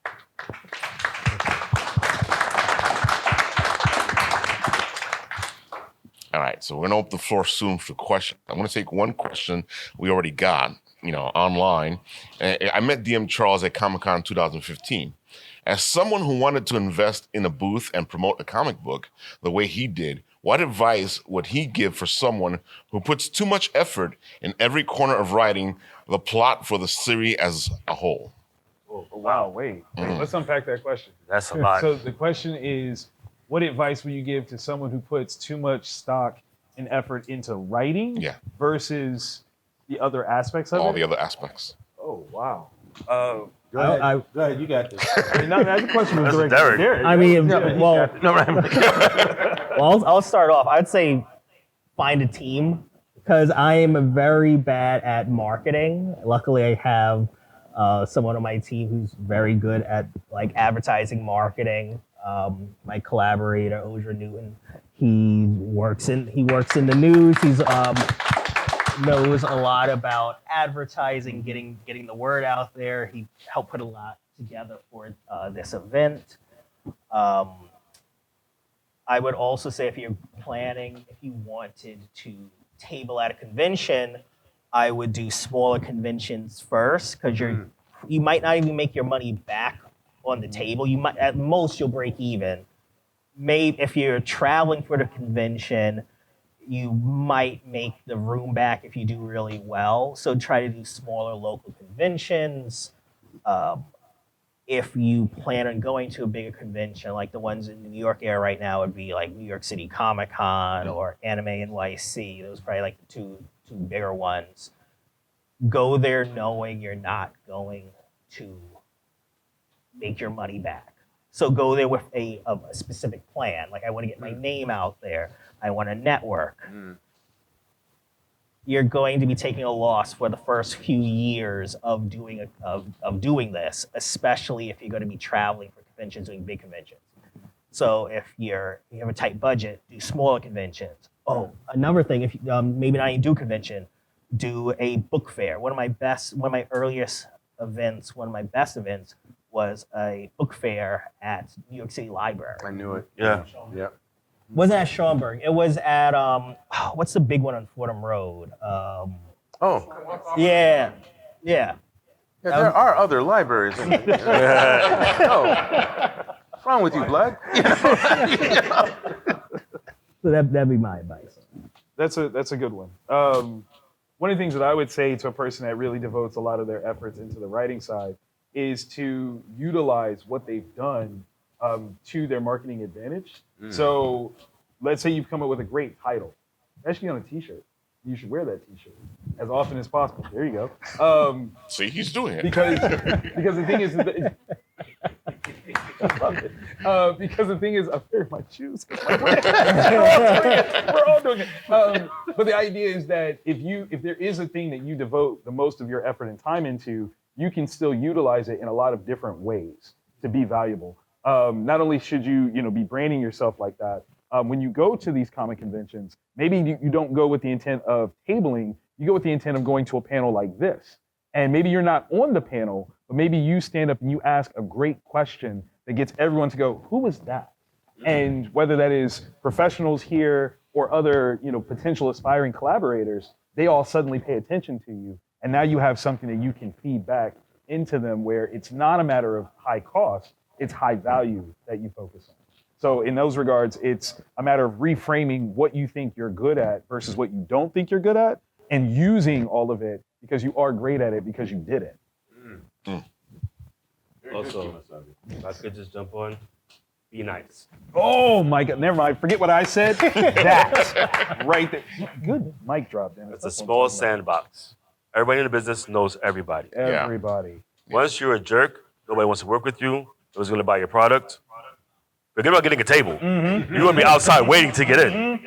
All right, so we're gonna open the floor soon for questions. I'm gonna take one question we already got, online. I met DM Charles at Comic-Con 2015. As someone who wanted to invest in a booth and promote a comic book the way he did, what advice would he give for someone who puts too much effort in every corner of writing the plot for the series as a whole? Oh, wow, wait. Let's unpack that question. That's a lot. So the question is, what advice would you give to someone who puts too much stock and effort into writing versus the other aspects of it? All the other aspects. Oh, wow. Go ahead, you got this. I mean, that question was That's directed to Derek. Derek. I mean, No, well, I'll start off. I'd say find a team because I am very bad at marketing. Luckily, I have someone on my team who's very good at like advertising marketing. My collaborator, Ozra Newton, he works in the news. He's knows a lot about advertising, getting the word out there. He helped put a lot together for this event. I would also say if you're planning, if you wanted to table at a convention, I would do smaller conventions first because you might not even make your money back on the table. You might, at most, you'll break even. Maybe if you're traveling for the convention, you might make the room back if you do really well. So try to do smaller local conventions. If you plan on going to a bigger convention, like the ones in the New York area right now would be like New York City Comic Con or Anime NYC. Those are probably like the two bigger ones. Go there knowing you're not going to make your money back. So go there with a specific plan. Like I want to get my name out there. I want to network. You're going to be taking a loss for the first few years of doing this, especially if you're going to be traveling for conventions, doing big conventions. So if you have a tight budget, do smaller conventions. Oh, another thing, if maybe not even do convention, do a book fair. One of my best events was a book fair at New York City Library. I knew it. Yeah. Yeah. Wasn't at Schaumburg. It was at what's the big one on Fordham Road? Yeah. Yeah, there are other libraries. Oh, what's wrong with you, Blood? So that'd be my advice. That's a good one. One of the things that I would say to a person that really devotes a lot of their efforts into the writing side is to utilize what they've done to their marketing advantage. So let's say you've come up with a great title. That should be on a t-shirt. You should wear that t-shirt as often as possible. There you go. See, he's doing it. Because the thing is, because the thing is, I'm wearing my shoes. We're all doing it. But the idea is that if there is a thing that you devote the most of your effort and time into, you can still utilize it in a lot of different ways to be valuable. Not only should you be branding yourself like that, when you go to these comic conventions, maybe you don't go with the intent of tabling, you go with the intent of going to a panel like this. And maybe you're not on the panel, but maybe you stand up and you ask a great question that gets everyone to go, who was that? And whether that is professionals here or other potential aspiring collaborators, they all suddenly pay attention to you. And now you have something that you can feed back into them where it's not a matter of high cost, it's high value that you focus on. So in those regards, it's a matter of reframing what you think you're good at versus what you don't think you're good at and using all of it because you are great at it because you did it. Also, if I could just jump on, be nice. Oh my God, never mind. Forget what I said. That right there. Good mic drop, Dennis. It's a small sandbox. Everybody in the business knows everybody. Everybody. Once you're a jerk, nobody wants to work with you. Nobody's going to buy your product. Forget about getting a table. You're going to be outside waiting to get in.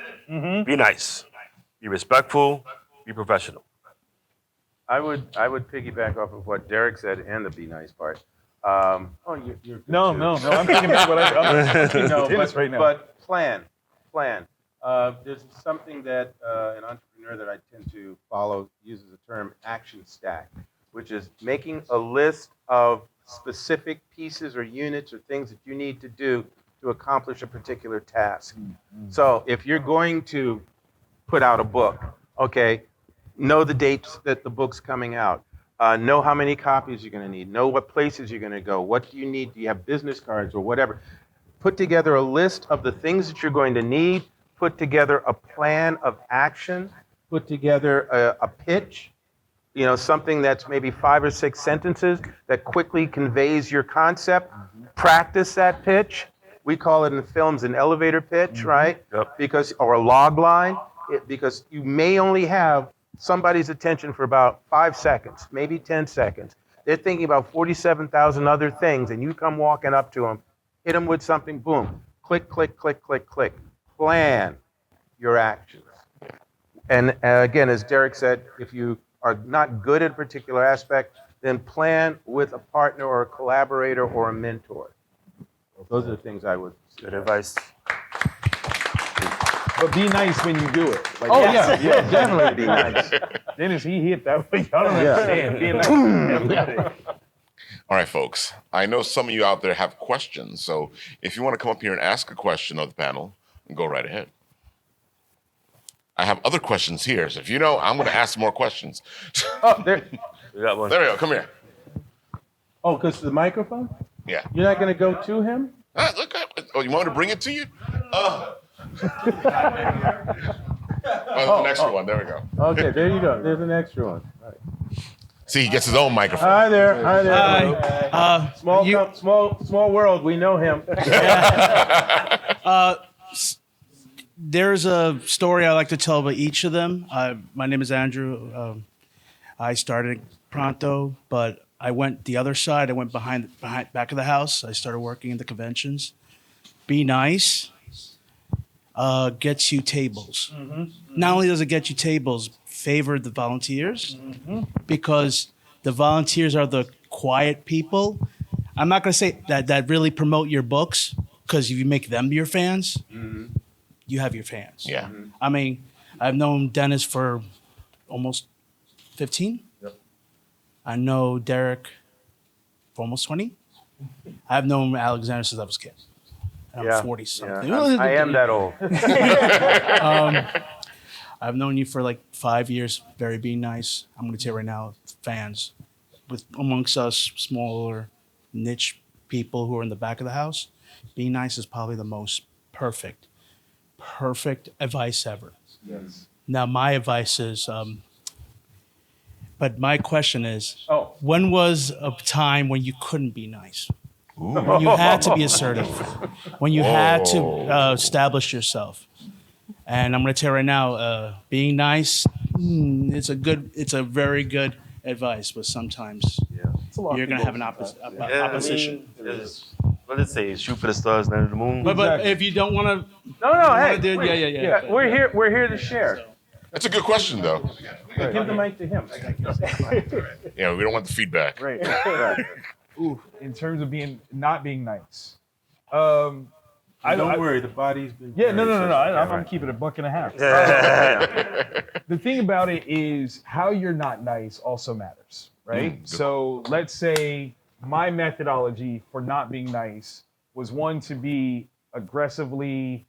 Be nice. Be respectful. Be professional. I would piggyback off of what Derek said and the be nice part. You're good No, too. I'm thinking about what I'm thinking No, Dennis right now. but plan. there's something that an entrepreneur that I tend to follow uses the term action stack, which is making a list of specific pieces or units or things that you need to do to accomplish a particular task. So if you're going to put out a book, okay, know the dates that the book's coming out. Know how many copies you're going to need. Know what places you're going to go. What do you need? Do you have business cards or whatever? Put together a list of the things that you're going to need. Put together a plan of action. Put together a pitch. You know, something that's maybe 5 or 6 sentences that quickly conveys your concept. Practice that pitch. We call it in films an elevator pitch, right? Yep. Because, or a log line, because you may only have somebody's attention for about 5 seconds, maybe 10 seconds. They're thinking about 47,000 other things, and you come walking up to them, hit them with something, boom, click, click, click, click, click. Plan your actions. And again, as Derek said, if you are not good at a particular aspect, then plan with a partner or a collaborator or a mentor. Those are the things I would say. Good advice. But be nice when you do it. Like, Yeah, definitely be nice. Dennis, he hit that way. I don't understand. Being nice. All right, folks. I know some of you out there have questions. So if you want to come up here and ask a question of the panel, go right ahead. I have other questions here. So if you know, I'm going to ask more questions. Oh, there. We got one. There we go. Come here. Oh, because the microphone? Yeah. You're not going to go to him? Look up. Oh, you want me to bring it to you? The next one. There we go. Okay, there you go. There's an extra one. All right. See, he gets his own microphone. Hi there. Hi there. Hi. Small world. We know him. There's a story I like to tell about each of them. My name is Andrew. I started Pronto, but I went the other side. I went behind back of the house. I started working in the conventions. Be nice gets you tables. Not only does it get you tables, favor the volunteers because the volunteers are the quiet people. I'm not going to say that really promote your books because if you make them your fans, you have your fans. Yeah. I mean, I've known Dennis for almost 15. Yep. I know Derek for almost 20. I've known Alexander since I was a kid. And I'm 40 something. I am that old. I've known you for like 5 years. Very being nice. I'm going to tell you right now, fans, with amongst us smaller niche people who are in the back of the house, being nice is probably the most perfect advice ever. Yes. Now my advice is, but my question is, Oh. when was a time when you couldn't be nice? When you had to be assertive, when you had to establish yourself. And I'm going to tell you right now, being nice, it's a very good advice, but sometimes you're going to have an opposition. What did it say? Shoot for the stars, land of the moon. But if you don't want to, No, hey. yeah. We're here to share. That's a good question, though. Give the mic to him. Yeah, we don't want the feedback. Right. Ooh, in terms of not being nice. Don't worry, the body's been. Yeah, no. I'm Right. keeping it $1.50. Yeah. The thing about it is how you're not nice also matters, right? So let's say my methodology for not being nice was one to be aggressively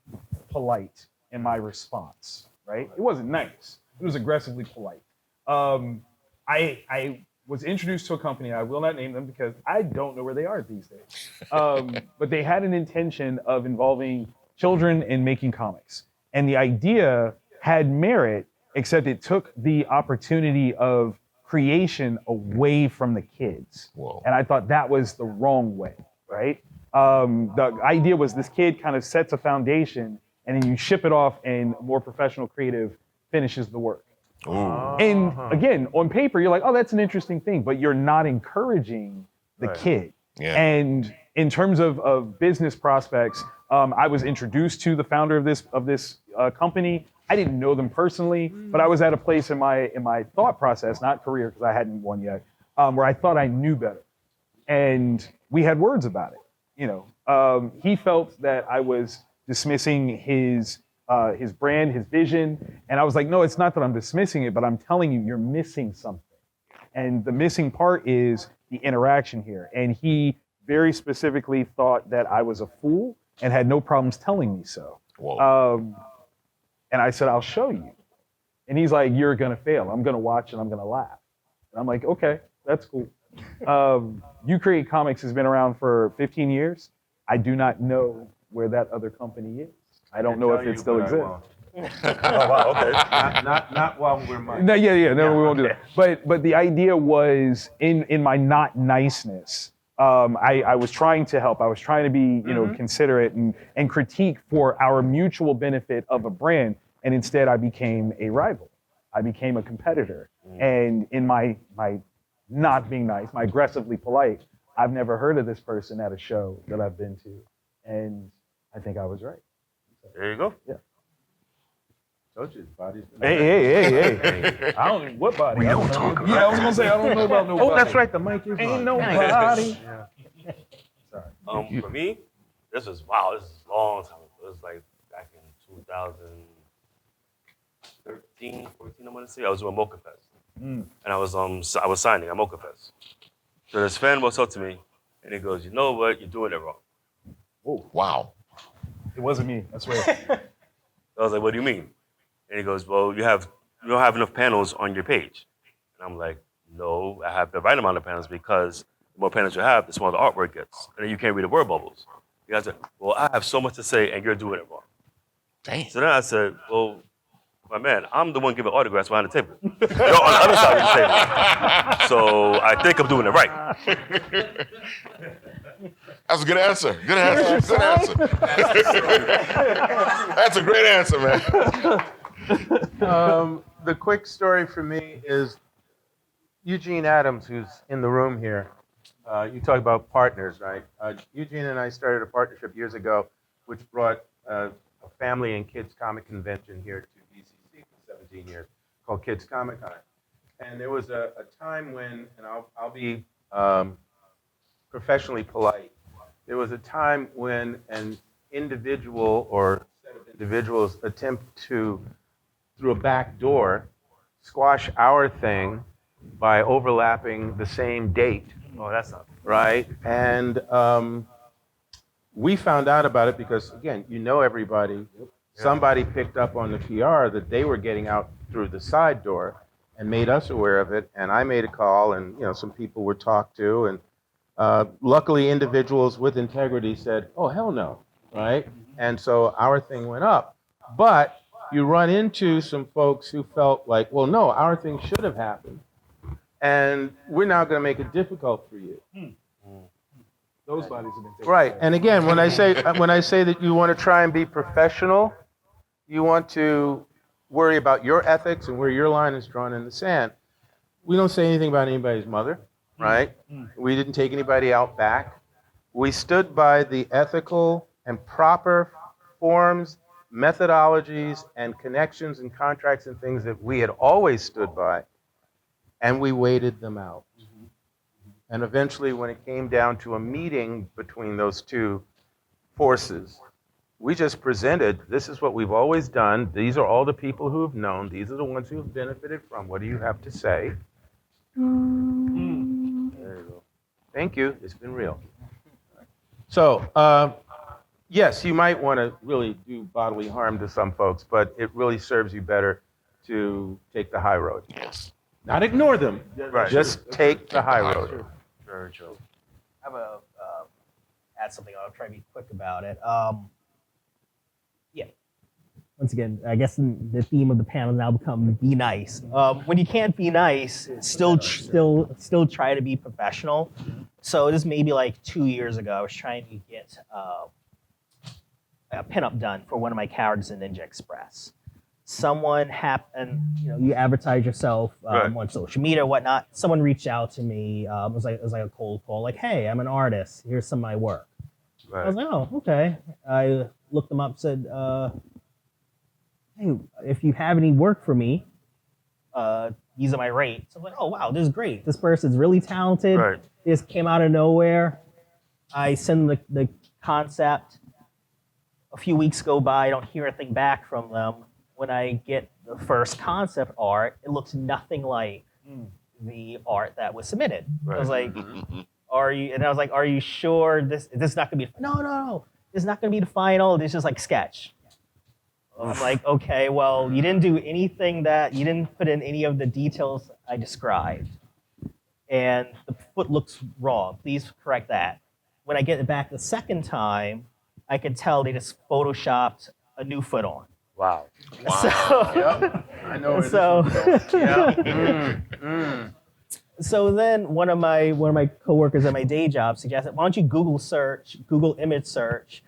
polite in my response, right? It wasn't nice. It was aggressively polite. I was introduced to a company, I will not name them because I don't know where they are these days. But they had an intention of involving children in making comics. And the idea had merit, except it took the opportunity of creation away from the kids. Whoa. And I thought that was the wrong way, right? The idea was this kid kind of sets a foundation and then you ship it off and more professional creative finishes the work. Ooh. And again, on paper, you're like, oh, that's an interesting thing, but you're not encouraging the kid. Yeah. And in terms of business prospects, I was introduced to the founder of this company. I didn't know them personally, but I was at a place in my thought process, not career, because I hadn't won yet, where I thought I knew better. And we had words about it. He felt that I was dismissing his his brand, his vision. And I was like, no, it's not that I'm dismissing it, but I'm telling you, you're missing something. And the missing part is the interaction here. And he very specifically thought that I was a fool and had no problems telling me so. And I said, I'll show you. And he's like, you're gonna fail. I'm gonna watch and I'm gonna laugh. And I'm like, okay, that's cool. You Create Comics has been around for 15 years. I do not know where that other company is. I don't know if it still exists. Oh, wow, okay. Not while we're mic. No, no, we won't do that. But the idea was in my not niceness. I was trying to help. I was trying to be, considerate and critique for our mutual benefit of a brand. And instead, I became a rival. I became a competitor. And in my not being nice, my aggressively polite, I've never heard of this person at a show that I've been to. And I think I was right. There you go. Yeah. Told you, body's been Hey. I don't know what body. I don't know. Yeah, I was going to say, I don't know about nobody. Oh, that's right, the mic is Ain't on. nobody. Yeah. For me, this is a long time ago. It was like back in 2013, 14, I'm gonna say. I was doing Mocha Fest. And I was signing at Mocha Fest. So this fan walks up to me and he goes, you know what, you're doing it wrong. Oh, Wow. it wasn't me, I swear. I was like, what do you mean? And he goes, well, you don't have enough panels on your page. And I'm like, no, I have the right amount of panels because the more panels you have, the smaller the artwork gets. And then you can't read the word bubbles. The guy said, well, I have so much to say and you're doing it wrong. Dang. So then I said, well, my man, I'm the one giving autographs behind the table. You're on the other side of the table. So I think I'm doing it right. That's a good answer. Good answer. Good answer. That's a great answer, man. The quick story for me is Eugene Adams, who's in the room here. You talk about partners, right? Eugene and I started a partnership years ago, which brought a family and kids comic convention here to DCC for 17 years, called Kids Comic Con. And there was a time when, and I'll be professionally polite, there was a time when an individual or set of individuals attempt to, through a back door, squash our thing by overlapping the same date. Oh, that's not Right? And we found out about it because, again, everybody. Somebody picked up on the PR that they were getting out through the side door and made us aware of it. And I made a call, and some people were talked to. And luckily, individuals with integrity said, "Oh, hell no!" Right? And so our thing went up. But you run into some folks who felt like, "Well, no, our thing should have happened, and we're now going to make it difficult for you." Those bodies have been taken. Right. And again, when I say that you want to try and be professional, you want to worry about your ethics and where your line is drawn in the sand. We don't say anything about anybody's mother, right? We didn't take anybody out back. We stood by the ethical and proper forms, methodologies, and connections and contracts and things that we had always stood by, and we waited them out. And eventually, when it came down to a meeting between those two forces, we just presented, this is what we've always done. These are all the people who have known. These are the ones who have benefited from. What do you have to say? There you go. Thank you. It's been real. So, yes, you might want to really do bodily harm to some folks, but it really serves you better to take the high road. Yes. Not ignore them. Right. Just take the high road. very true. I have add something. I'll try to be quick about it. Yeah. Once again, I guess the theme of the panel now become be nice. When you can't be nice, still try to be professional. So this maybe like 2 years ago, I was trying to get a pinup done for one of my characters in Ninja Express. Someone happened, you advertise yourself Right. on social media or whatnot. Someone reached out to me. It was like a cold call, like, "Hey, I'm an artist. Here's some of my work." I was like, "Oh, okay." I looked them up, said, "Hey, if you have any work for me, these are my rates." So I'm like, "Oh, wow, this is great. This person's really talented. Right. This came out of nowhere." I send them the concept. few weeks go by, I don't hear anything back from them. When I get the first concept art, it looks nothing like the art that was submitted. I was like, are you? And I was like, are you sure this is not going to be? No. It's not going to be the final. This is like sketch. I'm like, okay, well, you didn't do anything you didn't put in any of the details I described. And the foot looks wrong. Please correct that. When I get it back the second time, I could tell they just photoshopped a new foot on. Wow. So, I know where so, this is going. so then one of my coworkers at my day job suggested, why don't you Google image search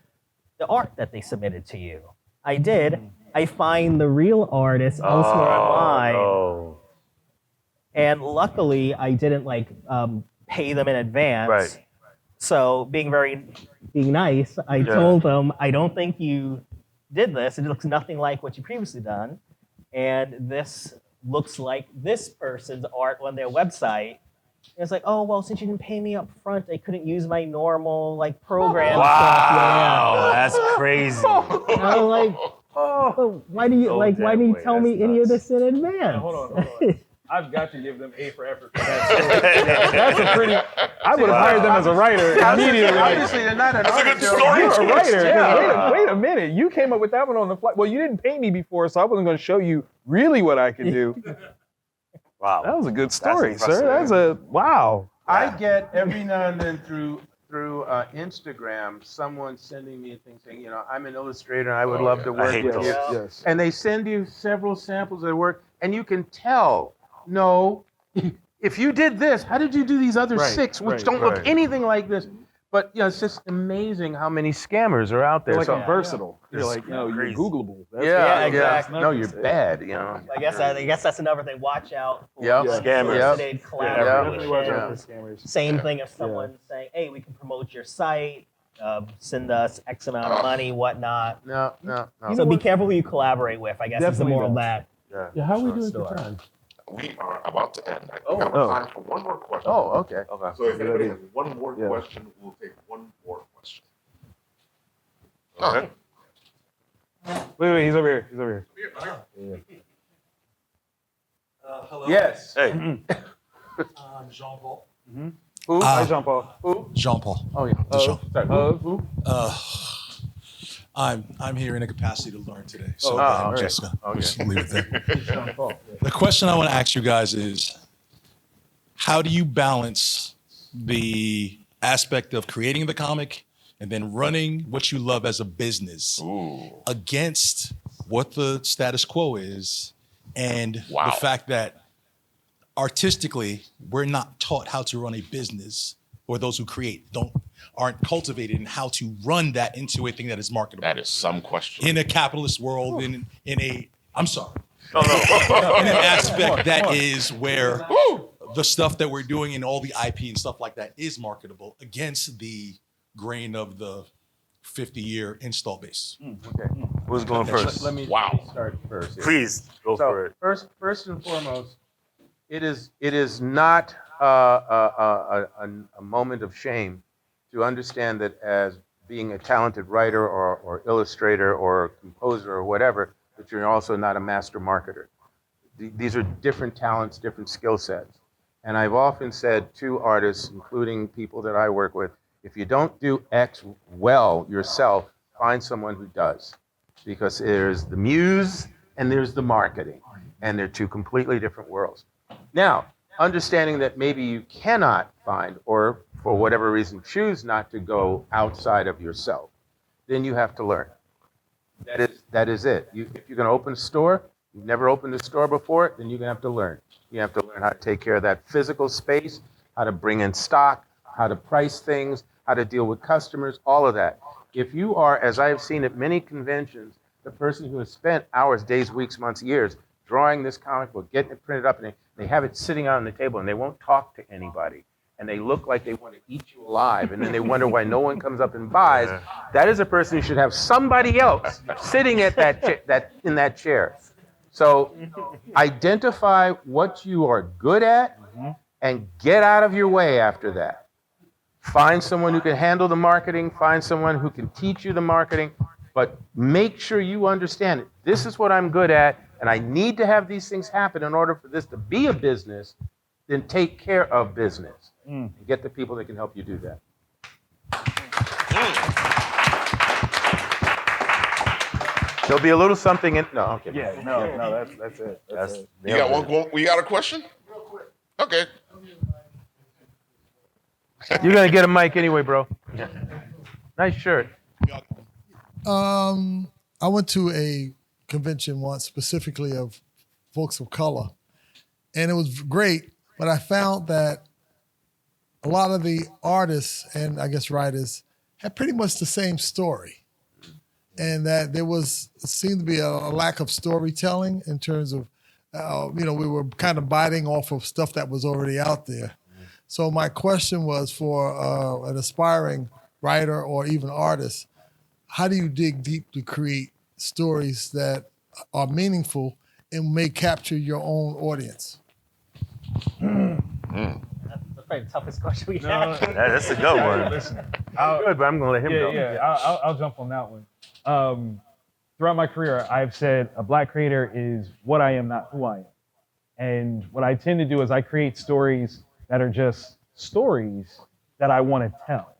the art that they submitted to you? I did. I find the real artist elsewhere online. Oh. And luckily, I didn't pay them in advance. Right. So being nice, I told them, I don't think you did this. It looks nothing like what you previously done. And this looks like this person's art on their website. And it's like, oh, well, since you didn't pay me up front, I couldn't use my normal program Wow, that's crazy. And I was like, oh, why do you why didn't you tell me any of this in advance? Hold on. I've got to give them A for effort for that story. That's a pretty. I would have hired them as a writer immediately. Obviously, they're not an That's a artist. good story. You're a writer. Yeah. Wait a minute. You came up with that one on the fly. Well, you didn't pay me before, so I wasn't going to show you really what I could do. Wow. That was a good story, impressive. sir. That's a wow. I get every now and then through Instagram someone sending me a thing saying, I'm an illustrator and I would love to work hate with those. you. Yes. And they send you several samples of their work, and you can tell, no, if you did this, how did you do these other Right, 6, which right, don't look right. anything like this? But it's just amazing how many scammers are out there. They're So- versatile. You're It's like, no, you're crazy. Googleable. That's Yeah, exactly. No, you're bad. I guess that's another thing. Watch out for Yep. Scammers. Yep. solicited Definitely watch collaboration. out for scammers. Same thing if someone's saying, hey, we can promote your site, send us X amount of money, whatnot. No. So be careful who you collaborate with, I guess is the Definitely moral of don't. that. Yeah, how are we doing Sure. for time? We are about to end. I think Oh. I have time for one more question. Oh, okay. Okay. So if anybody has one more Yeah. question, we'll take one more question. Okay. Wait, he's over here. He's over here. Hello. Yes. Hey. I'm Jean-Paul. Who? Hi, Jean-Paul. Who? Jean-Paul. Oh, yeah. Jean. Sorry. Who? I'm here in a capacity to learn today. So all I'm right. just gonna Okay. just leave it there. The question I want to ask you guys is, how do you balance the aspect of creating the comic and then running what you love as a business against what the status quo is and the fact that artistically we're not taught how to run a business, or those who create aren't cultivated in how to run that into a thing that is marketable That is some question. in a capitalist world, in a I'm sorry, No, no. in an aspect that is where the stuff that we're doing and all the IP and stuff like that is marketable against the grain of the 50-year install base. Okay. Who's going first? Let me Wow. start first. here. Please go for So it. first and foremost, it is not a moment of shame to understand that as being a talented writer or illustrator or composer or whatever, that you're also not a master marketer. These are different talents, different skill sets. And I've often said to artists, including people that I work with, if you don't do X well yourself, find someone who does. Because there's the muse and there's the marketing. And they're two completely different worlds. Now, understanding that maybe you cannot find, or for whatever reason choose not to go outside of yourself, then you have to learn. That is it. If you're going to open a store, you've never opened a store before, then you're going to have to learn. You have to learn how to take care of that physical space, how to bring in stock, how to price things, how to deal with customers, all of that. If you are, as I have seen at many conventions, the person who has spent hours, days, weeks, months, years drawing this comic book, getting it printed up, and they have it sitting out on the table, and they won't talk to anybody, and they look like they want to eat you alive, and then they wonder why no one comes up and buys, that is a person who should have somebody else sitting at in that chair. So identify what you are good at and get out of your way after that. Find someone who can handle the marketing, find someone who can teach you the marketing, But make sure you understand it. This is what I'm good at, and I need to have these things happen in order for this to be a business. Then take care of business and get the people that can help you do that. There'll be a little something in. No, okay. Yeah, no, that's it. That's it. You got one? We got a question? Real quick. Okay. You're gonna get a mic anyway, bro. Nice shirt. I went to a convention once, specifically of folks of color, and it was great. But I found that a lot of the artists and I guess writers had pretty much the same story, and that there seemed to be a lack of storytelling in terms of, we were kind of biting off of stuff that was already out there. So my question was for an aspiring writer or even artist, how do you dig deep to create stories that are meaningful and may capture your own audience? That's probably the toughest question we had. That's a good one. Listen, Good, but I'm gonna let him go. I'll jump on that one. Throughout my career, I've said a Black creator is what I am, not who I am. And what I tend to do is I create stories that are just stories that I want to tell,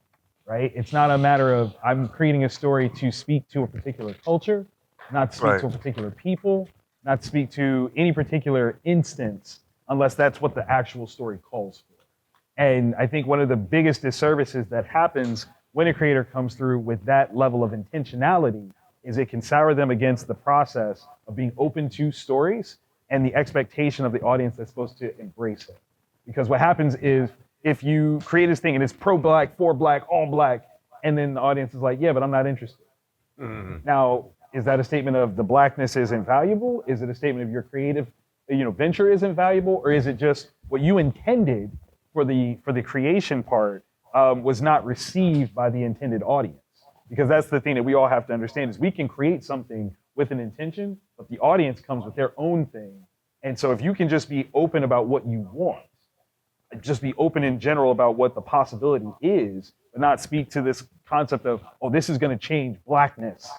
right? It's not a matter of I'm creating a story to speak to a particular culture, not speak to a particular people, not speak to any particular instance, unless that's what the actual story calls for. And I think one of the biggest disservices that happens when a creator comes through with that level of intentionality is it can sour them against the process of being open to stories and the expectation of the audience that's supposed to embrace it. Because what happens is if you create this thing and it's pro-Black, for Black, all Black, and then the audience is like, yeah, but I'm not interested. Now, is that a statement of the Blackness isn't valuable? Is it a statement of your creative venture isn't valuable? Or is it just what you intended for the creation part was not received by the intended audience? Because that's the thing that we all have to understand is we can create something with an intention, but the audience comes with their own thing. And so if you can just be open about what you want, just be open in general about what the possibility is, but not speak to this concept of, oh, this is going to change Blackness.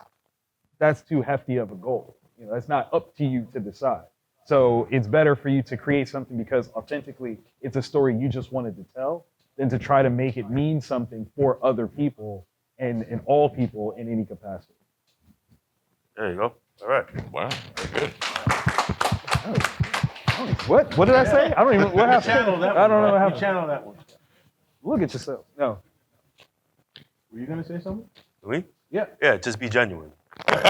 That's too hefty of a goal. That's not up to you to decide. So it's better for you to create something because authentically it's a story you just wanted to tell than to try to make it mean something for other people and all people in any capacity. There you go. All right. Wow. Very good. What? What did I say? I don't even. What happened? Channel that one, I don't know what bro. happened. Channel that one. Look at yourself. No. Were you gonna say something? Me? Yeah. Yeah, just be genuine. Mic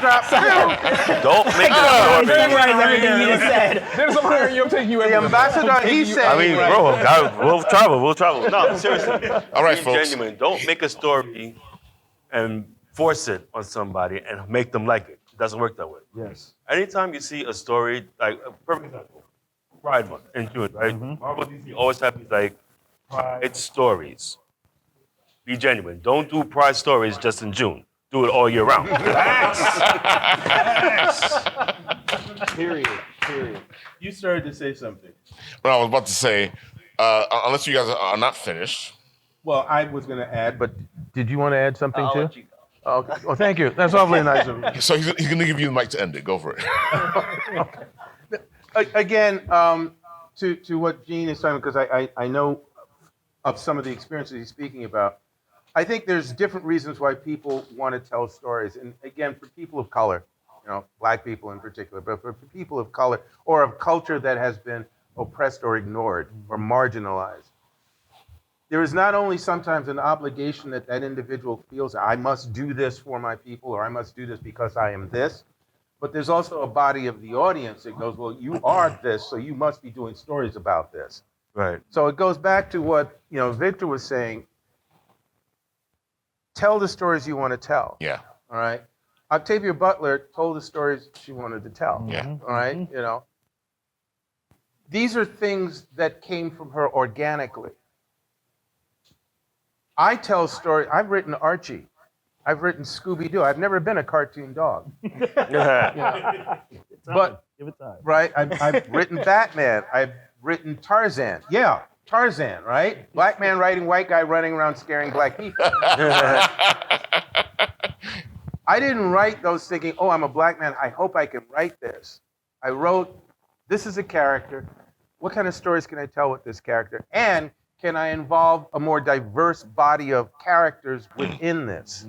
drop. Don't make it Memorize everything you just said. There's a hiring. I'm taking you. The ambassador, he said. I mean, bro, God, we'll travel. No, seriously. All right, Be folks. genuine. Don't make a story and force it on somebody and make them like it. It doesn't work that way. Yes. Anytime you see a story, like a perfect example, Pride Month in June, right? Marvel DC always have these like Pride stories. Be genuine. Don't do Pride stories just in June. Do it all year round. Period. You started to say something. But I was about to say, unless you guys are not finished. Well, I was going to add, but did you want to add something I'll too? let you go. Oh, okay. Well, thank you. That's awfully nice of you. So he's going to give you the mic to end it. Go for it. Again, to what Gene is saying, because I know of some of the experiences he's speaking about. I think there's different reasons why people want to tell stories. And again, for people of color, Black people in particular, but for people of color or of culture that has been oppressed or ignored or marginalized, there is not only sometimes an obligation that individual feels, I must do this for my people or I must do this because I am this, but there's also a body of the audience that goes, well, you are this, so you must be doing stories about this. Right. So it goes back to what Victor was saying. Tell the stories you want to tell. Yeah. All right. Octavia Butler told the stories she wanted to tell. Yeah. All right. These are things that came from her organically. I tell stories. I've written Archie. I've written Scooby-Doo. I've never been a cartoon dog. But Give it time. right, I've written Batman. I've written Tarzan. Yeah, Tarzan, right? Black man writing white guy running around scaring black people. I didn't write those thinking, oh, I'm a black man, I hope I can write this. I wrote, this is a character. What kind of stories can I tell with this character? And can I involve a more diverse body of characters within this?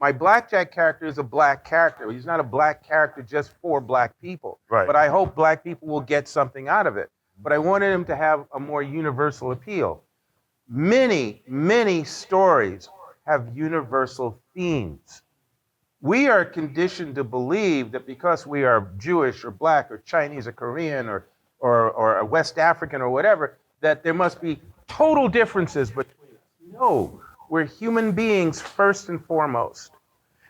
My blackjack character is a black character. He's not a black character just for black people. Right. But I hope black people will get something out of it. But I wanted him to have a more universal appeal. Many, many stories have universal themes. We are conditioned to believe that because we are Jewish or black or Chinese or Korean or West African or whatever, that there must be total differences between us. No, we're human beings first and foremost.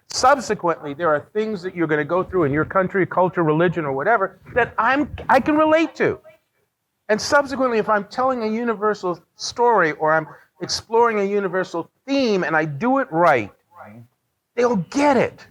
Subsequently, there are things that you're going to go through in your country, culture, religion, or whatever that I can relate to. And subsequently, if I'm telling a universal story or I'm exploring a universal theme and I do it right, they'll get it.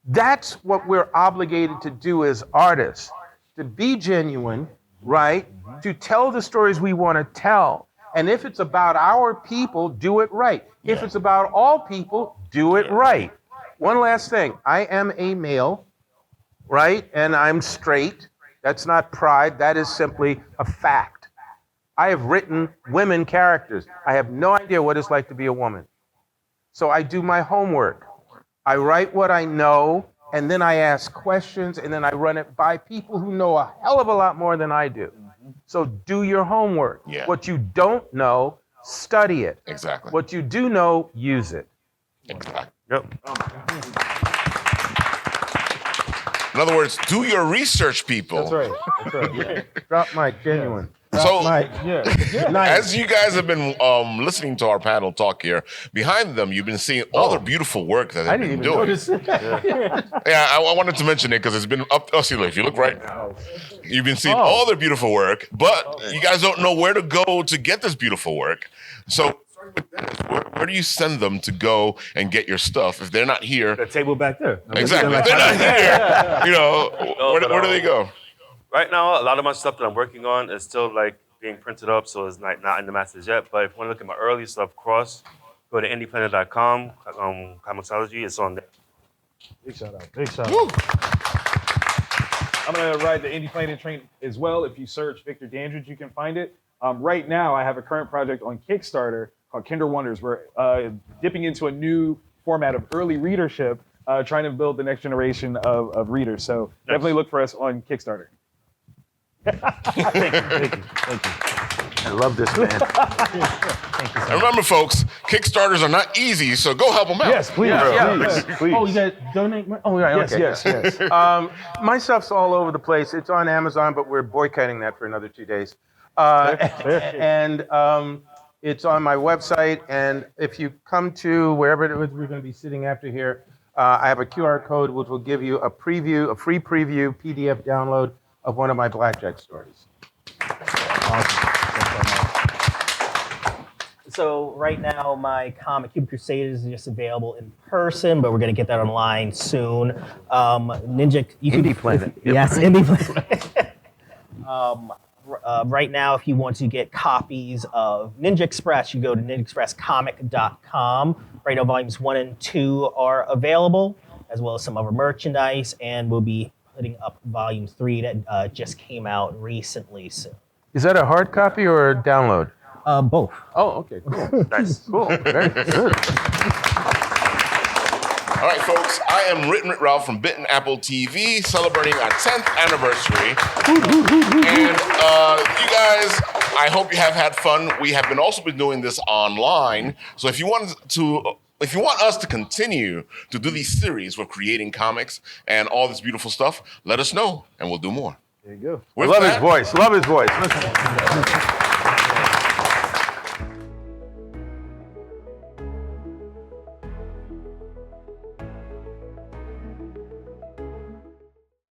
That's what we're obligated to do as artists, to be genuine, right? To tell the stories we want to tell. And if it's about our people, do it right. If it's about all people, do it right. One last thing. I am a male, right? And I'm straight. That's not pride. That is simply a fact. I have written women characters. I have no idea what it's like to be a woman. So I do my homework. I write what I know, and then I ask questions, and then I run it by people who know a hell of a lot more than I do. So do your homework. Yeah. What you don't know, study it. Exactly. What you do know, use it. Exactly. Yep. In other words, do your research, people. That's right. That's right. Yeah. Drop mic, genuine. So, Nice. as you guys have been listening to our panel talk here, behind them, you've been seeing all the beautiful work that they've been doing. Notice. Yeah, I wanted to mention it because it's been up. Oh, see, look, if you look right, you've been seeing all their beautiful work, but you guys don't know where to go to get this beautiful work. So, where do you send them to go and get your stuff if they're not here? The table back there. Exactly. If they're not here, you know, where do they go? Right now, a lot of my stuff that I'm working on is still like being printed up, so it's not in the masses yet. But if you want to look at my early stuff, go to indieplanet.com, Comixology, it's on there. Big shout out. Big shout out. I'm going to ride the Indie Planet train as well. If you search Victor Dandridge, you can find it. Right now, I have a current project on Kickstarter called Kinder Wonders. We're dipping into a new format of early readership, trying to build the next generation of readers. So definitely look for us on Kickstarter. Thank you. I love this man. And remember, folks, Kickstarters are not easy, so go help them out. Yes, please. Please. Oh, you got to donate money? Oh, right. Yes, Okay. yes. My stuff's all over the place. It's on Amazon, but we're boycotting that for another 2 days. And it's on my website. And if you come to wherever it is we're going to be sitting after here, I have a QR code which will give you a free preview PDF download of one of my blackjack stories. Awesome. So right now, my comic Cuban Crusaders is just available in person, but we're going to get that online soon. Ninja, Indie Planet. Yes, Indie Planet. Right now, if you want to get copies of Ninja Express, you go to ninjaexpresscomic.com. Right now, volumes 1 and 2 are available, as well as some other merchandise, and we'll be putting up volume 3 that just came out recently. So. Is that a hard copy or a download? Both. Oh, okay, cool. Nice. Cool. Very good. All right, folks, I am WrittenWritRalf from Bitten Apple TV, celebrating our 10th anniversary. And you guys, I hope you have had fun. We have also been doing this online. So if you want us to continue to do these series, we're creating comics and all this beautiful stuff, let us know, and we'll do more. There you go. With Love that, his voice. Love his voice. Listen.